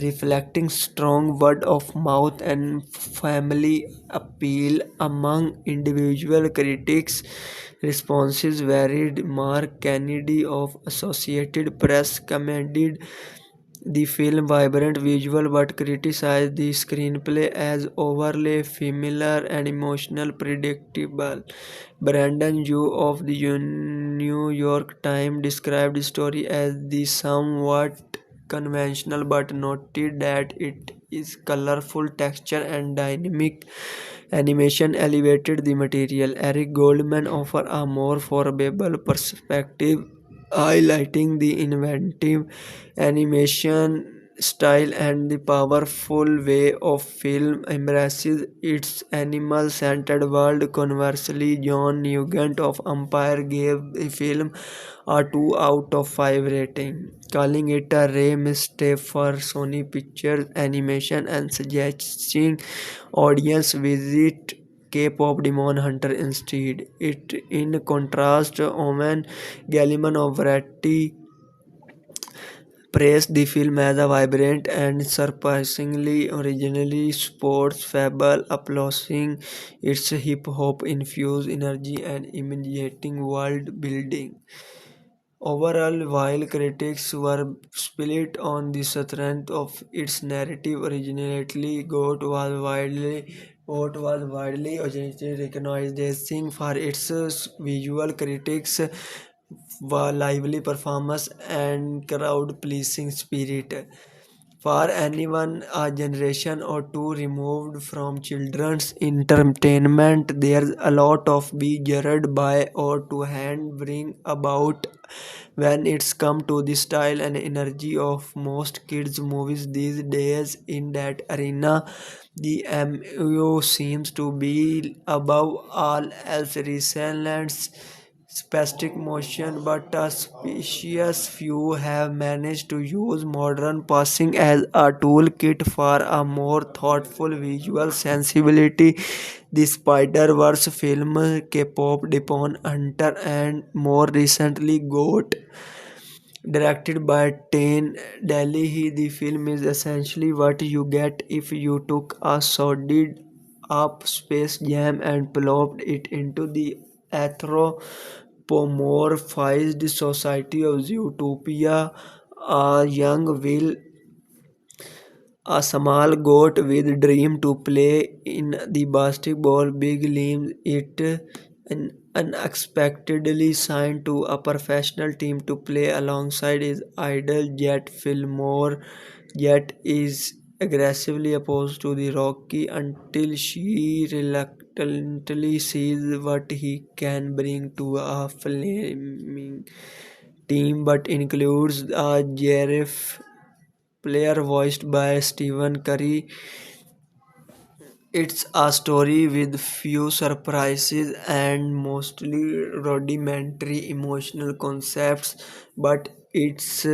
reflecting strong word of mouth and family appeal among individual critics. Responses varied. Mark Kennedy of Associated Press commended the film vibrant visual but criticized the screenplay as overly familiar and emotional predictable. Brandon Yu of the New York Times described the story as the somewhat conventional but noted that it is colorful texture and dynamic animation elevated the material. Eric Goldman offered a more favorable perspective, highlighting the inventive animation style and the powerful way of film embraces its animal-centered world. Conversely, John Nugent of Empire gave the film a 2 out of 5 rating, calling it a rare mistake for Sony Pictures Animation and suggesting audience visit K-pop Demon Hunter instead. It, in contrast, Owen Gallman of Variety praised the film as a vibrant and surprisingly originally sports fable, applauding its hip-hop infused energy and imaginating world building. Overall, while critics were split on the strength of its narrative, originality, GOAT was widely recognized for its visual critics, lively performance, and crowd-pleasing spirit. For anyone a generation or two removed from children's entertainment, there's a lot of be judged by or to hand bring about when it's come to the style and energy of most kids movies these days. In that arena, the MU seems to be above all else resilient spastic motion, but a specious few have managed to use modern passing as a toolkit for a more thoughtful visual sensibility. The Spider-Verse film, K-pop Demon Hunter, and more recently Goat, directed by Tane Delhi. The film is essentially what you get if you took a solid up Space Jam and plopped it into the anthropomorphized society of Zootopia. A young Will, a small goat with dream to play in the basketball big leagues, it unexpectedly signed to a professional team to play alongside his idol Jet Fillmore. Jet is aggressively opposed to the Rocky until she reluctantly sees what he can bring to a flaming team, but includes a Jareth player voiced by Stephen Curry. It's a story with few surprises and mostly rudimentary emotional concepts, but it's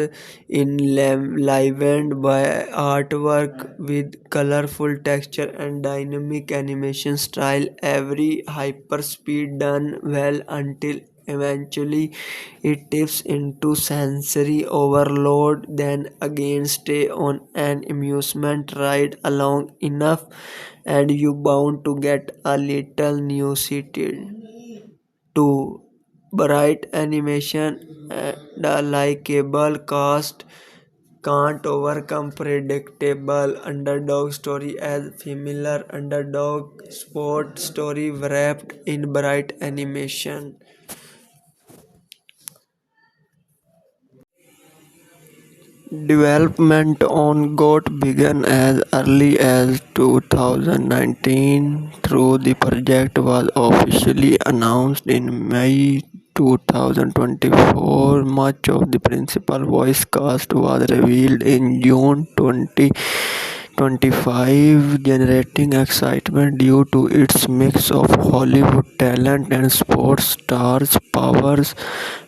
enlivened by artwork with colorful texture and dynamic animation style. Every hyperspeed done well until eventually it tips into sensory overload, then again stay on an amusement ride long enough and you bound to get a little new seated to bright animation and a likable cast can't overcome predictable underdog story as familiar underdog sport story wrapped in bright animation. Development on GOAT began as early as 2019, though the project was officially announced in May 2024. Much of the principal voice cast was revealed in June 2025, generating excitement due to its mix of Hollywood talent and sports stars powers.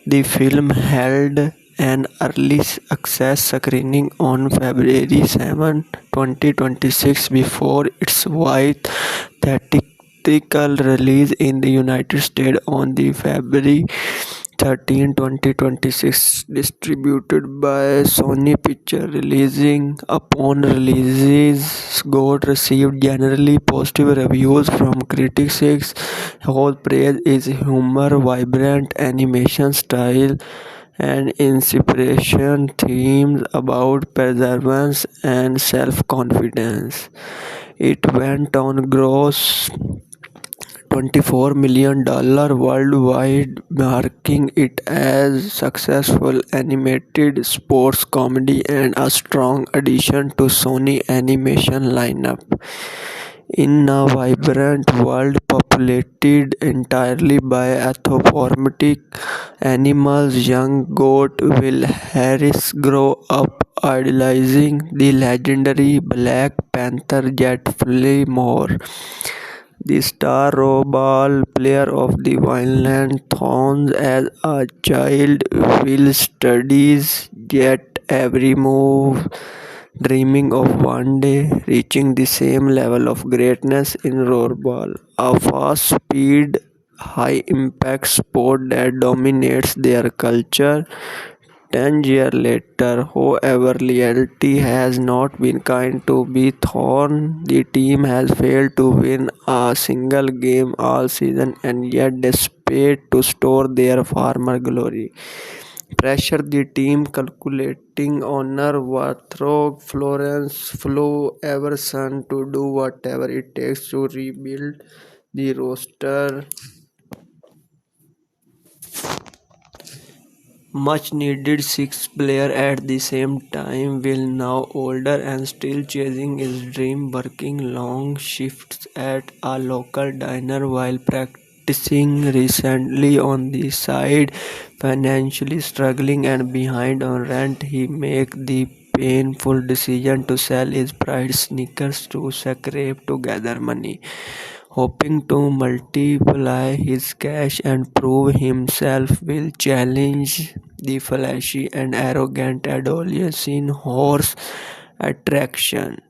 The film held an early access screening on February 7, 2026 before its wide theatrical release in the United States on the February 13, 2026, distributed by Sony Pictures. Releasing upon release, GOAT received generally positive reviews from critics whose praise its humor, vibrant animation style, and inspiration themes about perseverance and self-confidence. It went on gross $24 million worldwide, marking it as successful animated sports comedy and a strong addition to Sony animation lineup. In a vibrant world populated entirely by anthropomorphic animals, young goat Will Harris grew up idolizing the legendary Black Panther Jet Moore. The star rollerball player of the Violent Thorns. As a child, Will studies Jet every move, dreaming of one day reaching the same level of greatness in rollerball, a fast-speed, high-impact sport that dominates their culture. 10 years later, however, reality has not been kind to be Thorn. The team has failed to win a single game all season and yet desperate to store their former glory. Pressure the team calculating owner Warthog Florence Flo Everson to do whatever it takes to rebuild the roster. Much needed sixth player at the same time. Will, now older and still chasing his dream, working long shifts at a local diner while practicing recently on the side, financially struggling and behind on rent. He make the painful decision to sell his pride sneakers to scrape together money, hoping to multiply his cash and prove himself. Will challenge the flashy and arrogant adolescent horse attraction.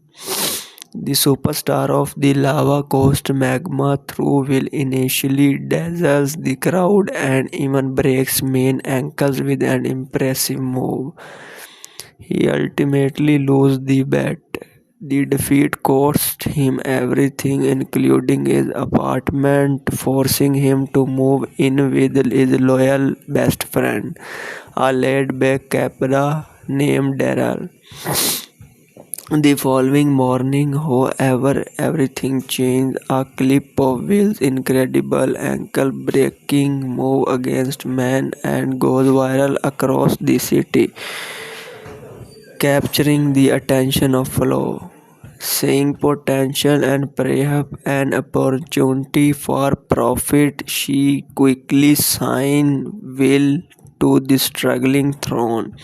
The superstar of the Lava Coast Magma through Will initially dazzles the crowd and even breaks main ankles with an impressive move. He ultimately loses the bet. The defeat cost him everything, including his apartment, forcing him to move in with his loyal best friend, a laid-back Capra named Daryl. The following morning, however, everything changed. A clip of Will's incredible ankle-breaking move against man and goes viral across the city, capturing the attention of Flo. seeing potential and perhaps an opportunity for profit, she quickly signed Will to the struggling throne.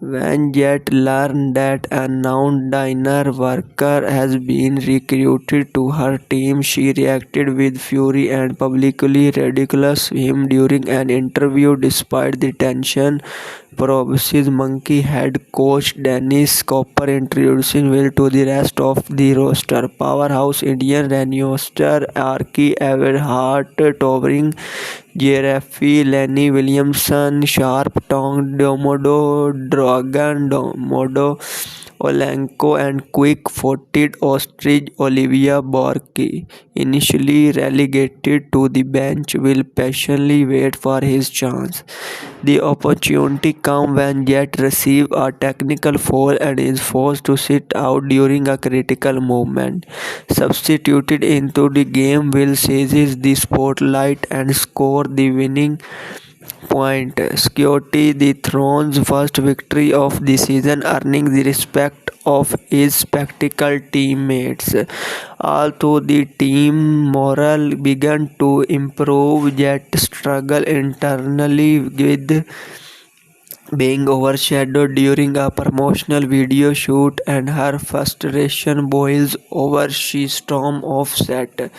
When Jet learned that a non-diner worker has been recruited to her team, she reacted with fury and publicly ridiculed him during an interview. Despite the tension, Provise's monkey head coach Dennis Cooper introducing Will to the rest of the roster. Powerhouse Indian Renoster Archie Everhart, towering Jeffrey Lenny Williamson, sharp-tongued Domodo Dragon Domodo Olenko, and quick-footed ostrich Olivia Borky. Initially relegated to the bench, will patiently wait for his chance. The opportunity comes when Jet receives a technical foul and is forced to sit out during a critical moment. Substituted into the game, Will seizes the spotlight and scores the winning point, securing the Throne's first victory of the season, earning the respect of his spectacle teammates. Although the team morale began to improve, Jet struggled internally with being overshadowed during a promotional video shoot, and her frustration boils over. She storms off set.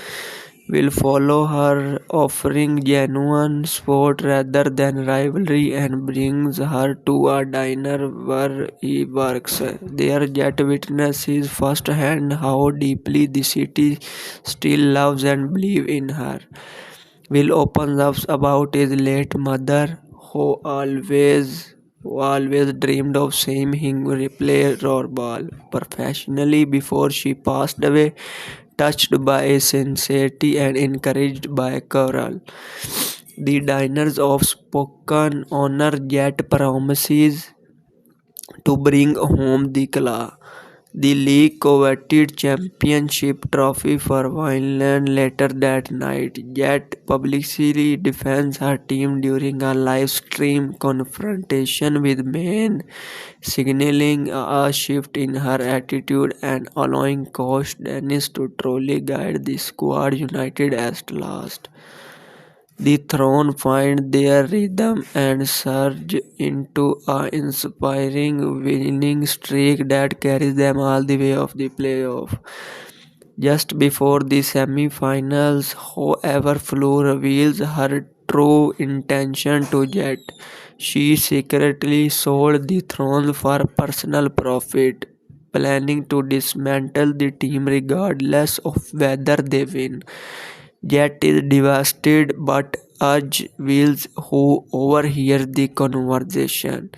Will follow her, offering genuine support rather than rivalry, and brings her to a diner where he works. There, Jet witnesses firsthand how deeply the city still loves and believes in her. Will opens up about his late mother, who always dreamed of seeing him replay rollerball professionally before she passed away, touched by his sincerity and encouraged by Coral. The diners of spoken honor, Jet promises to bring home the league coveted championship trophy for Vineland later that night. Jet publicly defends her team during a live stream confrontation with Maine, signaling a shift in her attitude and allowing coach Dennis to truly guide the squad united at last. The Throne find their rhythm and surge into a inspiring winning streak that carries them all the way of the playoff. Just before the semi-finals, however, Flo reveals her true intention to Jet. She secretly sold the throne for personal profit, planning to dismantle the team regardless of whether they win. Jet is devastated but urges Wills, who overhears the conversation,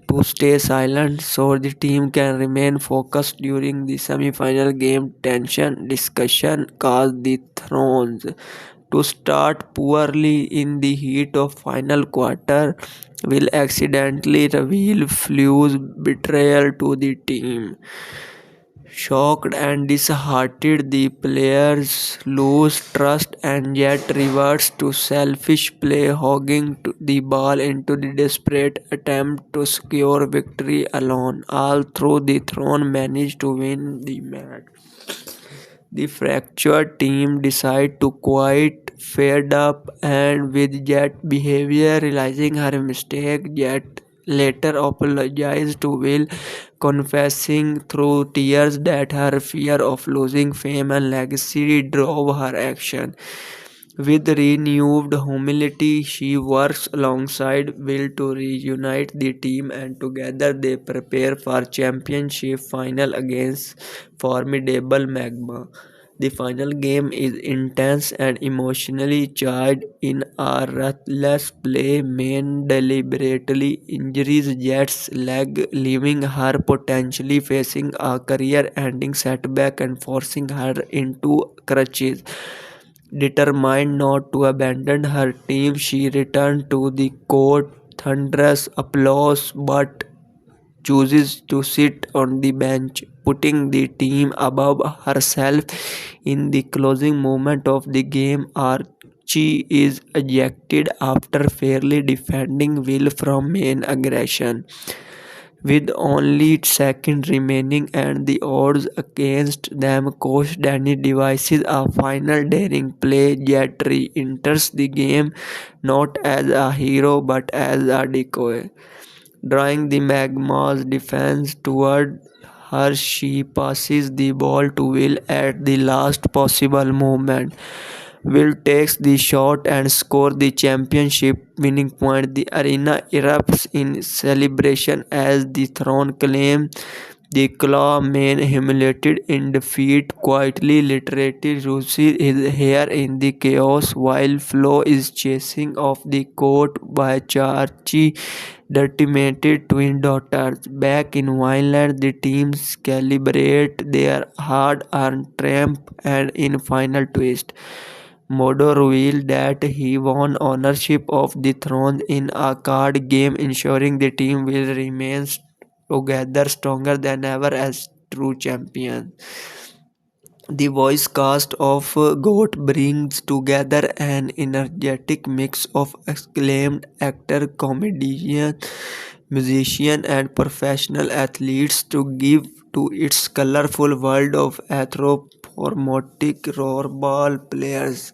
to stay silent so the team can remain focused during the semi-final game. Tension discussion caused the Thrones to start poorly in the heat of final quarter. Will accidentally reveal Flu's betrayal to the team. Shocked and disheartened, the players lose trust and Jet reverts to selfish play, hogging the ball into the desperate attempt to secure victory alone. All through the Throne managed to win the match. The fractured team decide to quit, fed up and with Jet behavior. Realizing her mistake, Jet later apologized to Will, confessing through tears that her fear of losing fame and legacy drove her action. With renewed humility, she works alongside Will to reunite the team, and together they prepare for championship final against formidable Magma. The final game is intense and emotionally charged. In a ruthless play, Maine deliberately injures Jet's leg, leaving her potentially facing a career-ending setback and forcing her into crutches. Determined not to abandon her team, she returned to the court, thunderous applause, but chooses to sit on the bench, putting the team above herself. In the closing moment of the game, Archie is ejected after fairly defending Will from main aggression. With only seconds remaining and the odds against them, Coach Danny devises a final daring play. Jet re-enters the game not as a hero but as a decoy. Drawing the Magma's defense toward her, she passes the ball to Will at the last possible moment. Will takes the shot and scores the championship winning point. The arena erupts in celebration as the Throne claim the Claw Man, humiliated in defeat, quietly literally loses his hair in the chaos while Flo is chasing off the court by Chachi, the demented twin daughters. Back in Vineland, the teams celebrate their hard-earned triumph and in final twist. Modo revealed that he won ownership of the throne in a card game, ensuring the team will remain together stronger than ever as true champions. The voice cast of GOAT brings together an energetic mix of acclaimed actor, comedian, musician, and professional athletes to give to its colorful world of anthropomorphic rollerball players.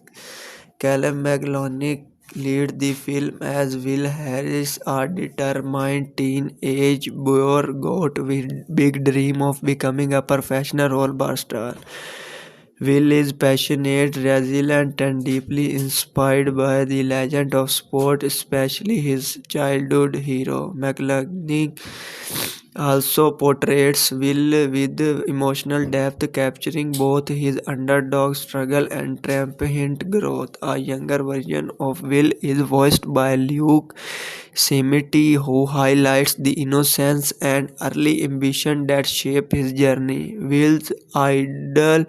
Callum McLachlan lead the film as Will Harris, a determined teenage boy got with big dream of becoming a professional rollerball star. Will is passionate, resilient, and deeply inspired by the legend of sport, especially his childhood hero. McLachlan also portrays Will with emotional depth, capturing both his underdog struggle and triumphant growth. A younger version of Will is voiced by Luke Simiti, who highlights the innocence and early ambition that shape his journey. Will's idol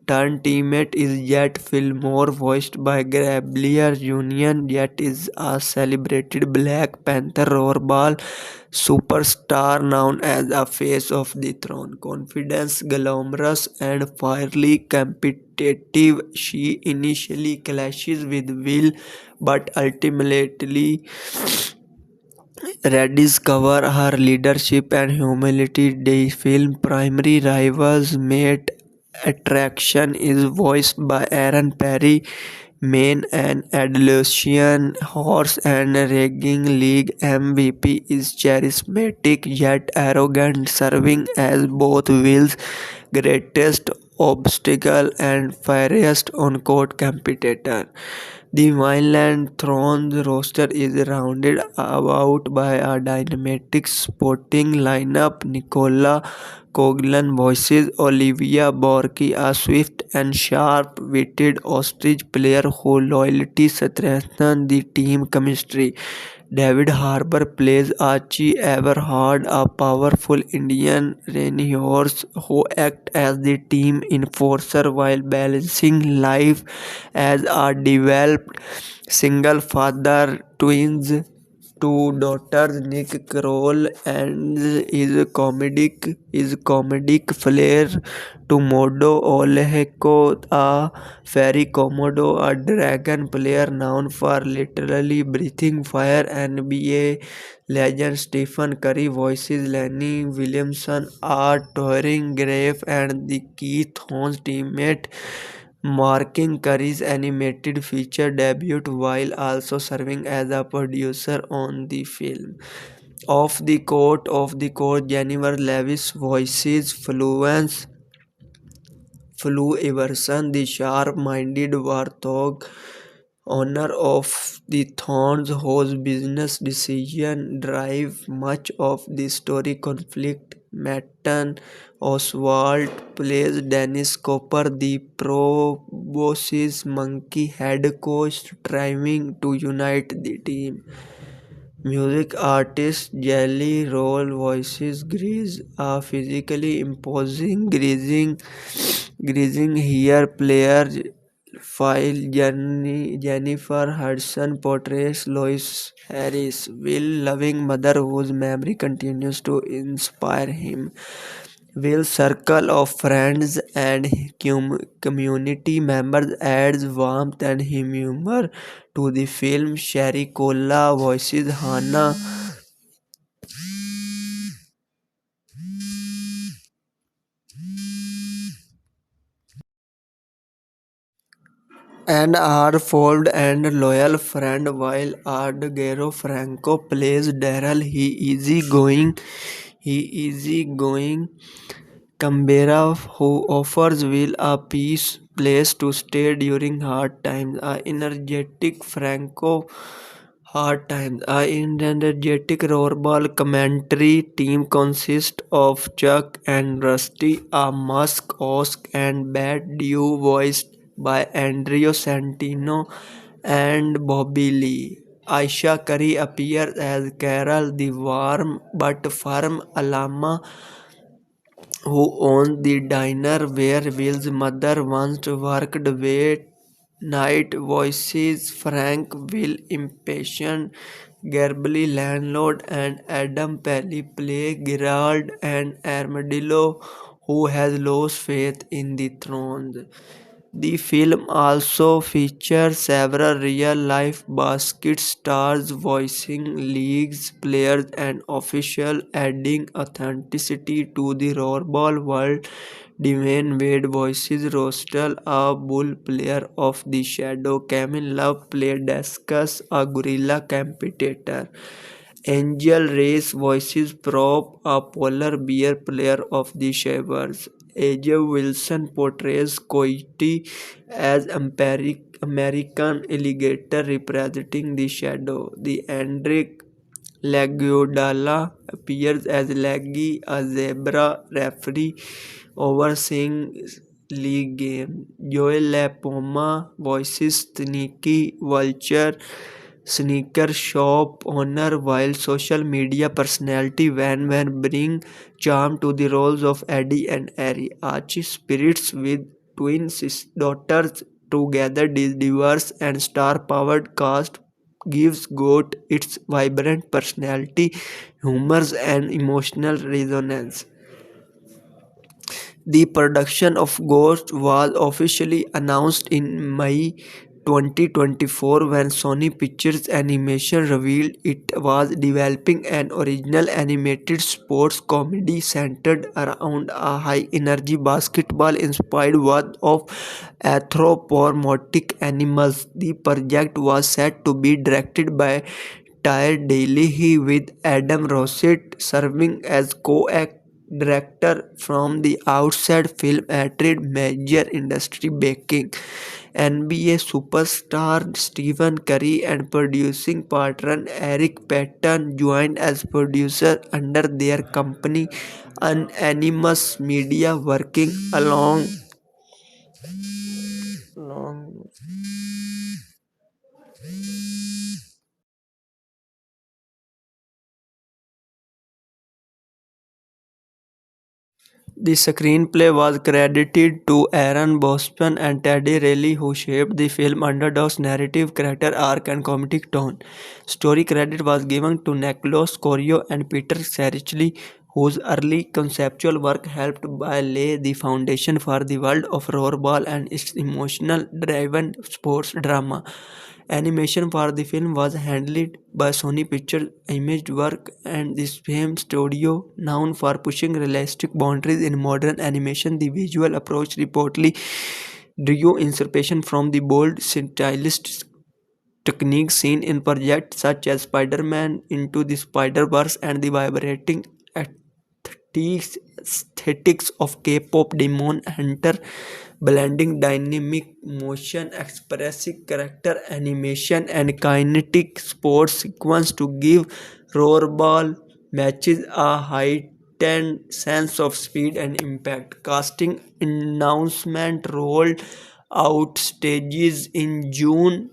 turned teammate is Jet Fillmore, voiced by Gabrielle Union. Jet is a celebrated Black Panther rollerball superstar known as a face of the throne. Confident, glamorous, and fiercely competitive, she initially clashes with Will, but ultimately rediscover her leadership and humility. The film's primary rivals Mate Attraction is voiced by Aaron Perry, main and adolescent horse and racing league MVP is charismatic yet arrogant, serving as both Will's greatest obstacle and fiercest on-court competitor. The Vineland Thrones roster is rounded about by a dynamic sporting lineup. Nicola Coughlan voices Olivia Borky, a swift and sharp-witted ostrich player whose loyalty strengthens the team chemistry. David Harbour plays Archie Everhard, a powerful Indian reinforce who acts as the team enforcer while balancing life as a developed single father. Twins two daughters Nick Kroll and his comedic flair to Modo Oleheko, a fairy komodo, a dragon player known for literally breathing fire. NBA legend Stephen Curry voices Lenny Williamson, a towering Graf, and the Keith Horns teammate, marking Curry's animated feature debut while also serving as a producer on the film. Off the court, Jennifer Lewis voices Flu Everson, the sharp-minded warthog owner of the Thorns, whose business decisions drive much of the story conflict. Matten Oswald plays Dennis Cooper, the proboscis monkey head coach, striving to unite the team. Music artist Jelly Roll voices Grease, a physically imposing grazing hair player, while Jennifer Hudson portrays Lois Harris, Will-loving mother whose memory continues to inspire him. Will's circle of friends and community members adds warmth and humor to the film. Sherry Cola voices Hannah and are fond and loyal friend, while Ardgero Franco plays Daryl. He easygoing Canberra who offers Will a peace place to stay during hard times. A energetic Franco hard times. A energetic rollerball commentary team consists of Chuck and Rusty, a Musk, Osk, and Bad Duo voiced by Andrea Santino and Bobby Lee. Aisha Curry appears as Carol, the warm but firm Alama who owns the diner where Will's mother once worked. Wait night voices Frank, Will, impatient Garbly landlord, and Adam Pelly play Gerald and Armadillo, who has lost faith in the throne. The film also features several real-life basket stars voicing leagues, players, and officials, adding authenticity to the rollerball world. Dwayne Wade voices Rostel, a bull player of the Shadow. Kevin Love played Discus, a gorilla competitor. Angel Race voices Prop, a polar bear player of the Shavers. AJ Wilson portrays Coyote as American alligator representing the Shadow. The Andric Laguadala appears as Laggy, a zebra referee overseeing league game. Joel LaPoma voices Sneaky Vulture, sneaker shop owner, while social media personality Van bring charm to the roles of Eddie and Ari. Archie spirits with twin daughters together. This diverse and star-powered cast gives GOAT its vibrant personality, humor, and emotional resonance. The production of Ghost was officially announced in May 2024 when Sony Pictures Animation revealed it was developing an original animated sports comedy centered around a high-energy basketball-inspired world of anthropomorphic animals. The project was set to be directed by Tyre Daly, with Adam Rossett serving as co-director. From the outset, film attracted major industry backing. NBA superstar Stephen Curry and producing partner Eric Patton joined as producer under their company Unanimous Media, working along The screenplay was credited to Aaron Boston and Teddy Riley, who shaped the film underdog's narrative, character arc, and comedic tone. Story credit was given to Nicholas Corio and Peter Serichley, whose early conceptual work helped lay the foundation for the world of rollerball and its emotional-driven sports drama. Animation for the film was handled by Sony Pictures Imageworks and the same studio, known for pushing realistic boundaries in modern animation. The visual approach reportedly drew inspiration from the bold stylistic techniques seen in projects such as Spider-Man Into the Spider-Verse and the vibrating aesthetics of K-pop Demon Hunter, blending dynamic motion, expressive character animation, and kinetic sports sequence to give rollerball matches a heightened sense of speed and impact. Casting announcement rolled out stages in June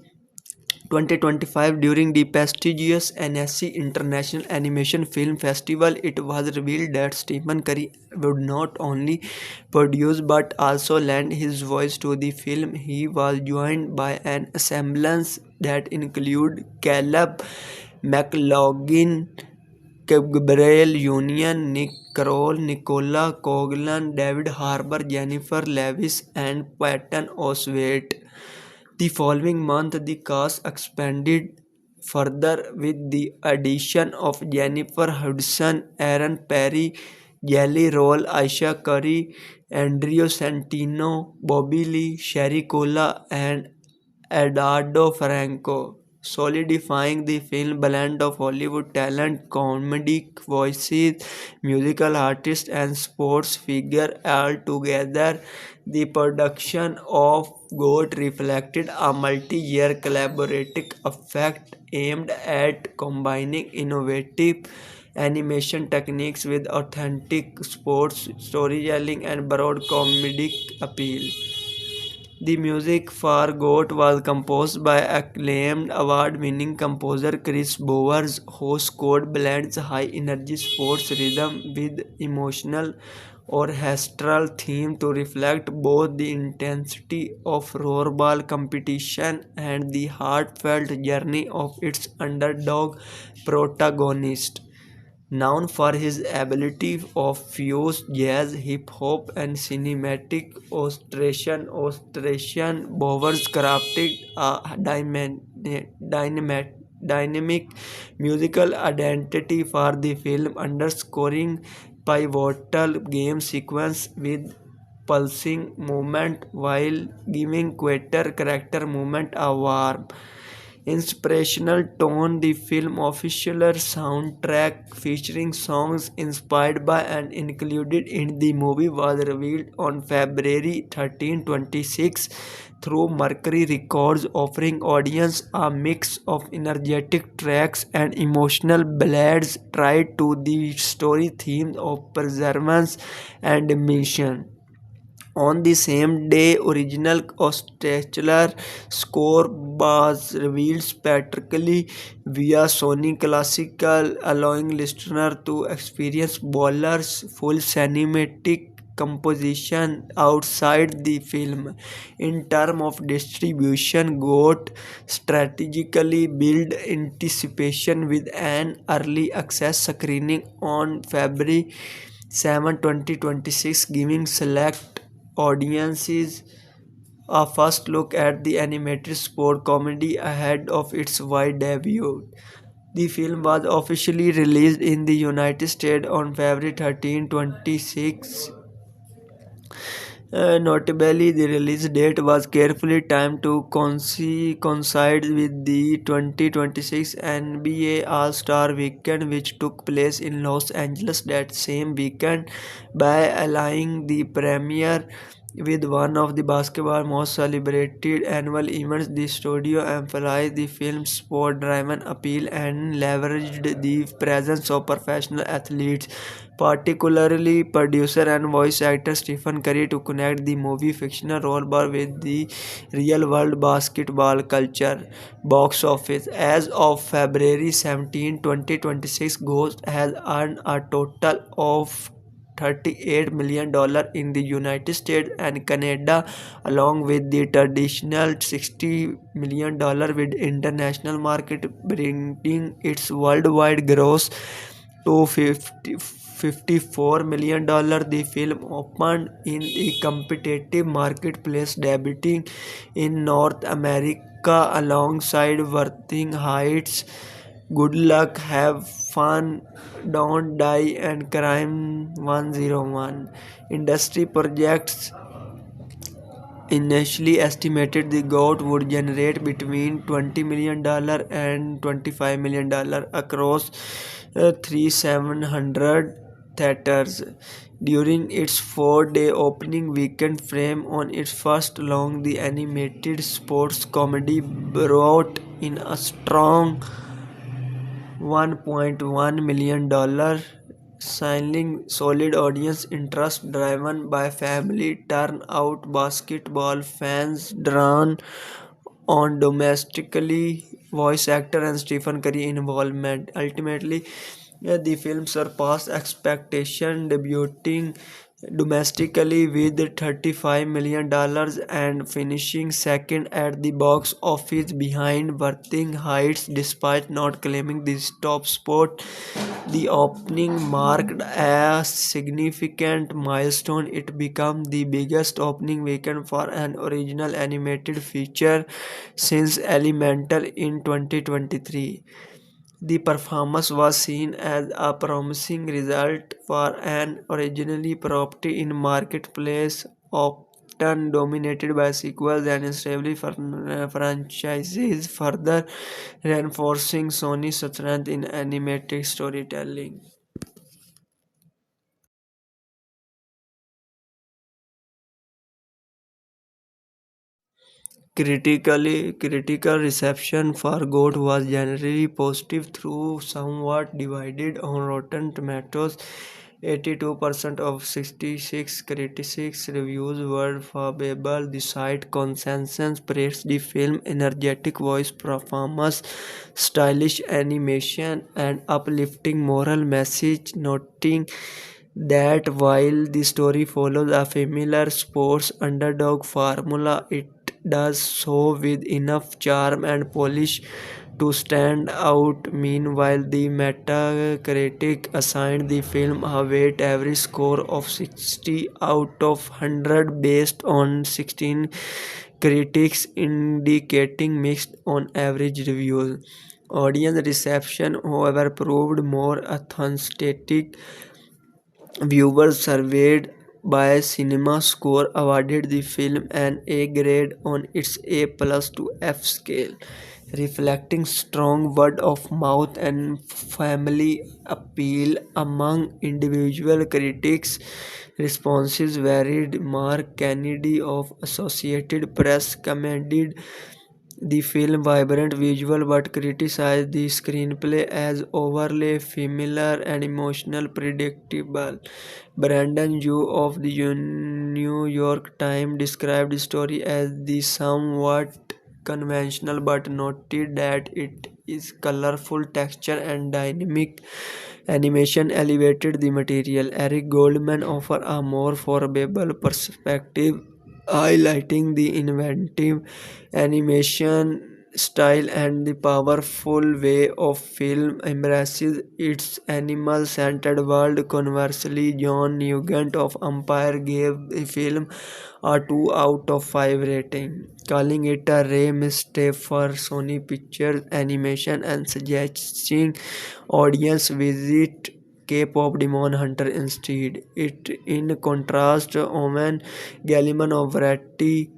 2025 during the prestigious Annecy International Animation Film Festival. It was revealed that Stephen Curry would not only produce but also lend his voice to the film. He was joined by an assemblage that included Caleb McLaughlin, Gabrielle Union, Nick Kroll, Nicola Coughlan, David Harbour, Jennifer Lewis, and Patton Oswalt. The following month, the cast expanded further with the addition of Jennifer Hudson, Aaron Perry, Jelly Roll, Aisha Curry, Andrea Santino, Bobby Lee, Sherry Cola, and Eduardo Franco, solidifying the film blend of Hollywood talent, comedic voices, musical artists, and sports figure all together. The production of GOAT reflected a multi-year collaborative effort aimed at combining innovative animation techniques with authentic sports storytelling and broad comedic appeal. The music for "Goat" was composed by acclaimed award-winning composer Chris Bowers, whose score blends high-energy sports rhythm with emotional orchestral theme to reflect both the intensity of rollerball competition and the heartfelt journey of its underdog protagonist. Known for his ability of fuse jazz, hip hop, and cinematic orchestration, Bowers crafted a dynamic musical identity for the film, underscoring pivotal game sequence with pulsing movement while giving quieter character movement a warm inspirational tone. The film official soundtrack featuring songs inspired by and included in the movie was revealed on February 13, 2026 through Mercury Records, offering audience a mix of energetic tracks and emotional ballads tied to the story themes of perseverance and mission. On the same day, original orchestral score was revealed spectacularly via Sony Classical, allowing listeners to experience Bowler's full cinematic composition outside the film. In terms of distribution, GOAT strategically built anticipation with an early access screening on February 7, 2026, giving select audiences a first look at the animated sport comedy ahead of its wide debut. The film was officially released in the United States on February 13, 2026. Notably, the release date was carefully timed to coincide with the 2026 NBA All-Star Weekend, which took place in Los Angeles that same weekend. By aligning the premiere with one of the basketball's most celebrated annual events, the studio emphasized the film's sport-driven appeal and leveraged the presence of professional athletes, particularly producer and voice actor Stephen Curry, to connect the movie fictional rollerball with the real-world basketball culture. Box office. As of February 17, 2026, Ghost has earned a total of $38 million in the United States and Canada, along with the traditional $60 million with international market, bringing its worldwide gross to $54 million. The film opened in a competitive marketplace, debuting in North America alongside Wuthering Heights, Good Luck, Have Fun, Don't Die, and Crime 101. Industry projects initially estimated the GOAT would generate between $20 million and $25 million across 3,700 theaters during its 4-day opening weekend frame. On its first long, the animated sports comedy brought in a strong $1.1 million, signaling solid audience interest driven by family turnout, basketball fans drawn on domestically voice actor and Stephen Curry involvement. Ultimately, the film surpassed expectation, debuting domestically with $35 million and finishing second at the box office behind Wuthering Heights, despite not claiming the top spot. The opening marked a significant milestone. It became the biggest opening weekend for an original animated feature since Elemental in 2023. The performance was seen as a promising result for an originally property in marketplace of often dominated by sequels and established franchises, further reinforcing Sony's strength in animated storytelling. Critical reception for GOAT was generally positive though somewhat divided on Rotten Tomatoes. 82% of 66 critics reviews were favorable. The site consensus praised the film energetic voice performance, stylish animation, and uplifting moral message, noting that while the story follows a familiar sports underdog formula, it does so with enough charm and polish to stand out. Meanwhile, the Metacritic assigned the film a weighted average score of 60 out of 100 based on 16 critics, indicating mixed on average reviews. Audience reception, however, proved more authentic. Viewers surveyed by CinemaScore awarded the film an A grade on its A plus to F scale, reflecting strong word of mouth and family appeal among individual critics. Responses varied. Mark Kennedy of Associated Press commended the film vibrant visual but criticized the screenplay as overly familiar and emotional predictable. Brandon Yu of the New York Times described the story as the somewhat conventional but noted that it is colorful texture and dynamic animation elevated the material. Eric Goldman offered a more favorable perspective, highlighting the inventive animation style and the powerful way of film embraces its animal-centered world. Conversely, John Nugent of Empire gave the film a 2 out of 5 rating, calling it a rare mistake for Sony Pictures Animation and suggesting audience visit K-pop Demon Hunter instead. In contrast, Omen Galliman of Variety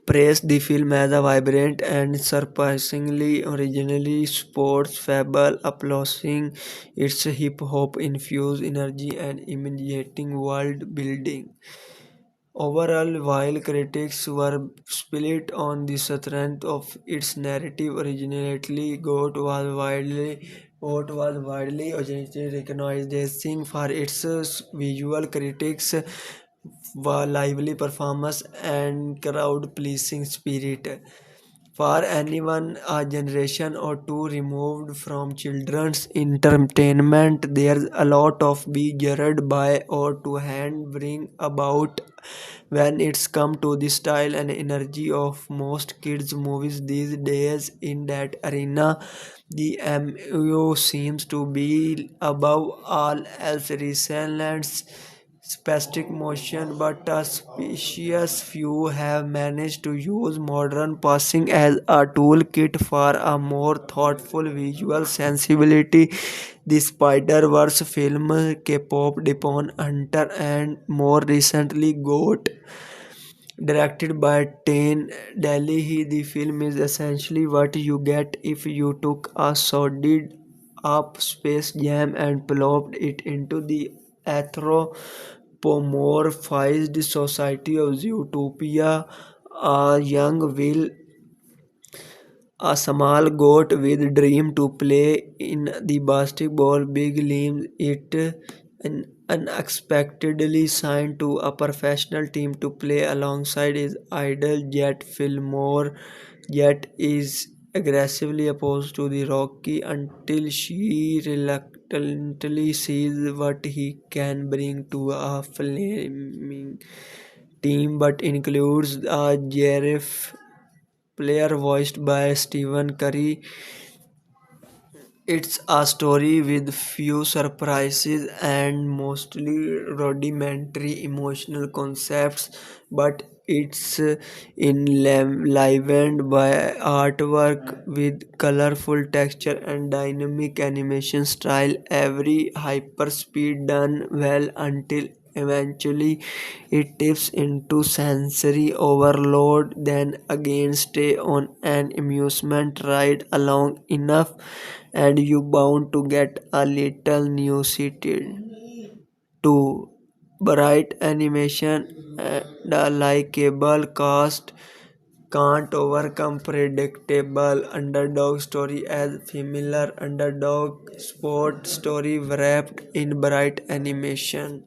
praised the film as a vibrant and surprisingly originally sports fable, applauding its hip-hop infused energy and imaginating world building. Overall, while critics were split on the strength of its narrative, originality, GOAT was widely recognized for its visual critics, lively performance, and crowd-pleasing spirit. For anyone a generation or two removed from children's entertainment, there's a lot of be judged by or to hand bring about when it's come to the style and energy of most kids movies these days. In that arena, the MU seems to be above all else resilient spastic motion, but a specious few have managed to use modern passing as a toolkit for a more thoughtful visual sensibility. The Spider-Verse film, K-pop Demon Hunter, and more recently Goat, directed by Tane Delhi, the film is essentially what you get if you took a solid up Space Jam and plopped it into the anthropomorphized society of Zootopia. A young Will, a small goat with dream to play in the basketball big leagues, it unexpectedly signed to a professional team to play alongside his idol Jet Fillmore. Jet is aggressively opposed to the Rocky until she reluctantly sees what he can bring to a flaming team, but includes a Jerif player voiced by Stephen Curry. It's a story with few surprises and mostly rudimentary emotional concepts, but it's enlivened by artwork with colorful texture and dynamic animation style. Every hyperspeed done well until Eventually, it tips into sensory overload, then again stay on an amusement ride long enough and you bound to get a little nauseated. 2. Bright animation and a likable cast can't overcome predictable underdog story as familiar underdog sport story wrapped in bright animation.